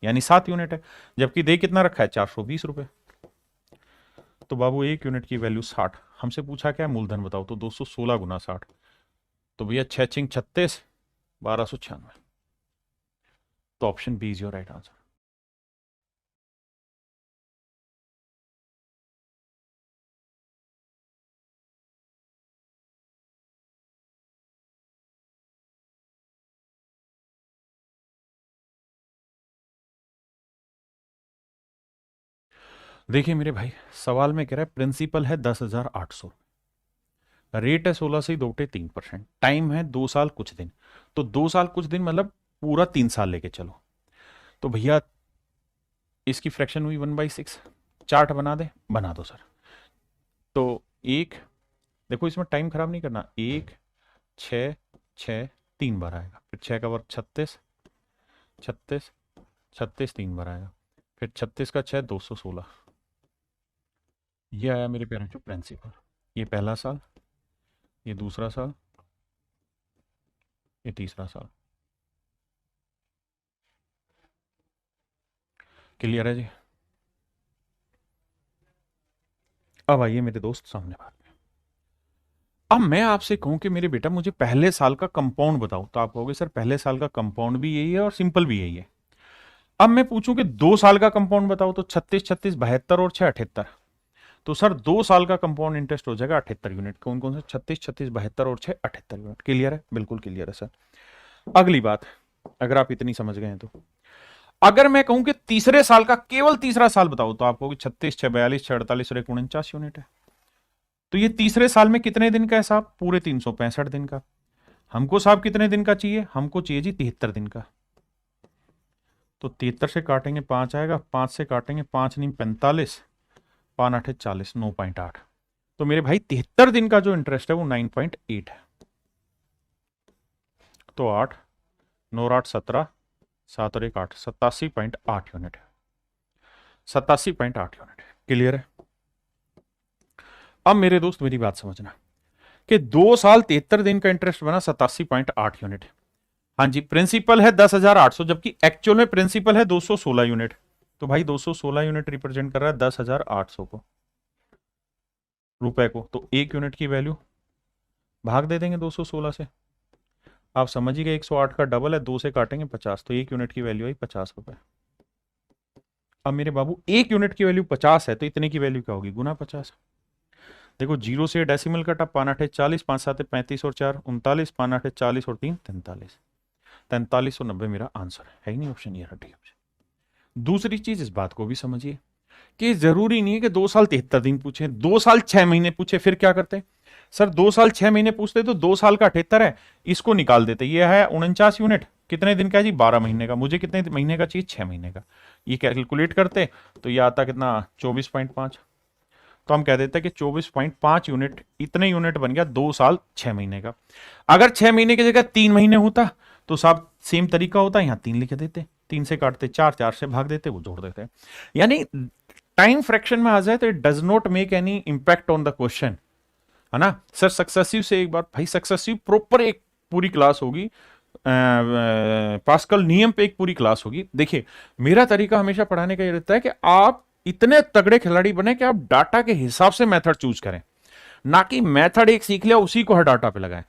यानी 7 यूनिट है। जबकि दे कितना रखा है, 420 रुपए। तो बाबू एक यूनिट की वैल्यू 60। हमसे पूछा क्या मूलधन बताओ, तो 216 × 60। तो भैया 6 × 6 = 36, 1296। तो option B is your right answer. देखिए मेरे भाई, सवाल में कह रहा है प्रिंसिपल है 10,800, रेट है 16 से 2/3%, टाइम है 2 साल कुछ दिन। तो 2 साल कुछ दिन मतलब पूरा 3 साल लेके चलो। तो भैया इसकी फ्रैक्शन हुई 1/6। चार्ट बना दे, बना दो सर। तो एक, देखो इसमें टाइम खराब नहीं करना, 1 6 6 3 बार आएगा। फिर 6 का वर्ग 36, 36 36 3 बार आएगा। फिर 36 का 6 216। ये आया मेरे पेरेंट्स जो प्रिंसिपल। ये पहला साल, ये दूसरा साल, ये तीसरा साल। क्लियर है जी? अब आइए मेरे दोस्त सामने बात में। अब मैं आपसे कहूं कि मेरे बेटा मुझे पहले साल का कंपाउंड बताओ, तो आप कहोगे सर पहले साल का कंपाउंड भी यही है और सिंपल भी यही है। अब मैं पूछूं कि 2 साल का कंपाउंड बताओ, तो 36 36 72 और 6 78। तो सर 2 साल का कंपाउंड इंटरेस्ट हो जाएगा 78 यूनिट। कौन कौन से, 36 36 72 और 6 78 यूनिट। क्लियर है? बिल्कुल क्लियर है सर। अगली बात, अगर आप इतनी समझ गए हैं तो अगर मैं कहूं कि तीसरे साल का केवल तीसरा साल बताओ, तो आप कहोगे 36 6 42 6 48 और 1 49 यूनिट है। तो ये तीसरे साल में कितने दिन का है साहब, पूरे 365 दिन का। हमको साहब कितने दिन का चाहिए, हमको चाहिए जी 73 दिन का। तो 73 से काटेंगे 5 आएगा, 5 से काटेंगे 5 नहीं 45, 5 8 40, 9.8। तो मेरे भाई 73 दिन का जो इंटरेस्ट है वो 9.8 है। तो 8 9 8 17, 7 और 1 8, 87.8 यूनिट है। 87.8 यूनिट है। क्लियर है? अब मेरे दोस्त मेरी बात समझना कि 2 साल 73 दिन का इंटरेस्ट बना 87.8 यूनिट। हाँ जी, प्रिंसिपल है 10,800, जबकि एक्चुअल में प्रिंसिपल है 216 यूनिट। तो भाई 216 यूनिट रिप्रेजेंट कर रहा है 10,800 को, रुपए को। तो एक यूनिट की वैल्यू भाग दे देंगे 216 से। आप समझिए 108 का डबल है, 2 से काटेंगे 50, तो एक यूनिट की वैल्यू आई 50 रुपए। अब मेरे बाबू एक यूनिट की वैल्यू 50 है, तो इतने की वैल्यू क्या होगी, गुना 50। देखो जीरो से डेसिमल कटा, 5 8 40, 5 7 35 और 4 39, 5 8 40 और 3 43, 4390 मेरा आंसर है ही नहीं ऑप्शन, ये रटी ऑप्शन। दूसरी चीज इस बात को भी समझिए कि जरूरी नहीं है कि 2 साल 73 दिन पूछे, 2 साल 6 महीने पूछे, फिर क्या करते हैं, सर 2 साल 6 महीने पूछते तो 2 साल का 78 है, इसको निकाल देते, ये है 49 यूनिट, कितने दिन का है जी 12 महीने का, मुझे कितने महीने का चाहिए 6 महीने का, ये कैलकुलेट करते तो ये आता कितना 24.5, तो हम कह देते हैं कि 24.5 यूनिट, इतने यूनिट बन गया 2 साल 6 महीने का। अगर 6 महीने की जगह 3 महीने होता तो साहब सेम तरीका होता, यहाँ 3 लिख देते, 3 से काटते 4, 4 से भाग देते, वो जोड़ देते। यानी टाइम फ्रैक्शन में आ जाए तो it does not make any impact on the question, है ना सर। सक्सेसिव से एक बार भाई, सक्सेसिव प्रॉपर एक पूरी क्लास होगी, पास्कल नियम पे एक पूरी क्लास होगी। देखिए मेरा तरीका हमेशा पढ़ाने का ये रहता है कि आप इतने तगड़े खिलाड़ी बने कि आप डाटा के हिसाब से मेथड चूज करें, ना कि मेथड एक सीख लिया उसी को हर डाटा पे लगाएं।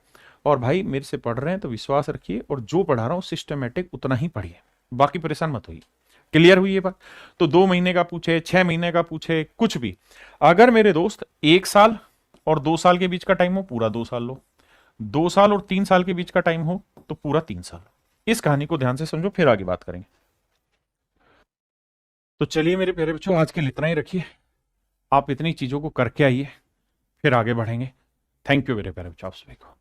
और भाई मेरे से पढ़ रहे हैं तो विश्वास रखिए, और जो पढ़ा रहा हूं सिस्टमेटिक उतना ही पढ़िए, बाकी परेशान मत होइए। क्लियर हुई ये बात? तो 2 महीने का पूछे, 6 महीने का पूछे, कुछ भी, अगर मेरे दोस्त 1 साल और 2 साल के बीच का टाइम हो, पूरा 2 साल लो, 2 साल और 3 साल के बीच का टाइम हो तो पूरा 3 साल। इस कहानी को ध्यान से समझो, फिर आगे बात करेंगे। तो चलिए मेरे प्यारे बच्चों, आज के लिए इतना ही रखिए, आप इतनी चीजों को करके आइए, फिर आगे बढ़ेंगे। थैंक यू मेरे प्यारे बच्चों, आप सभी को।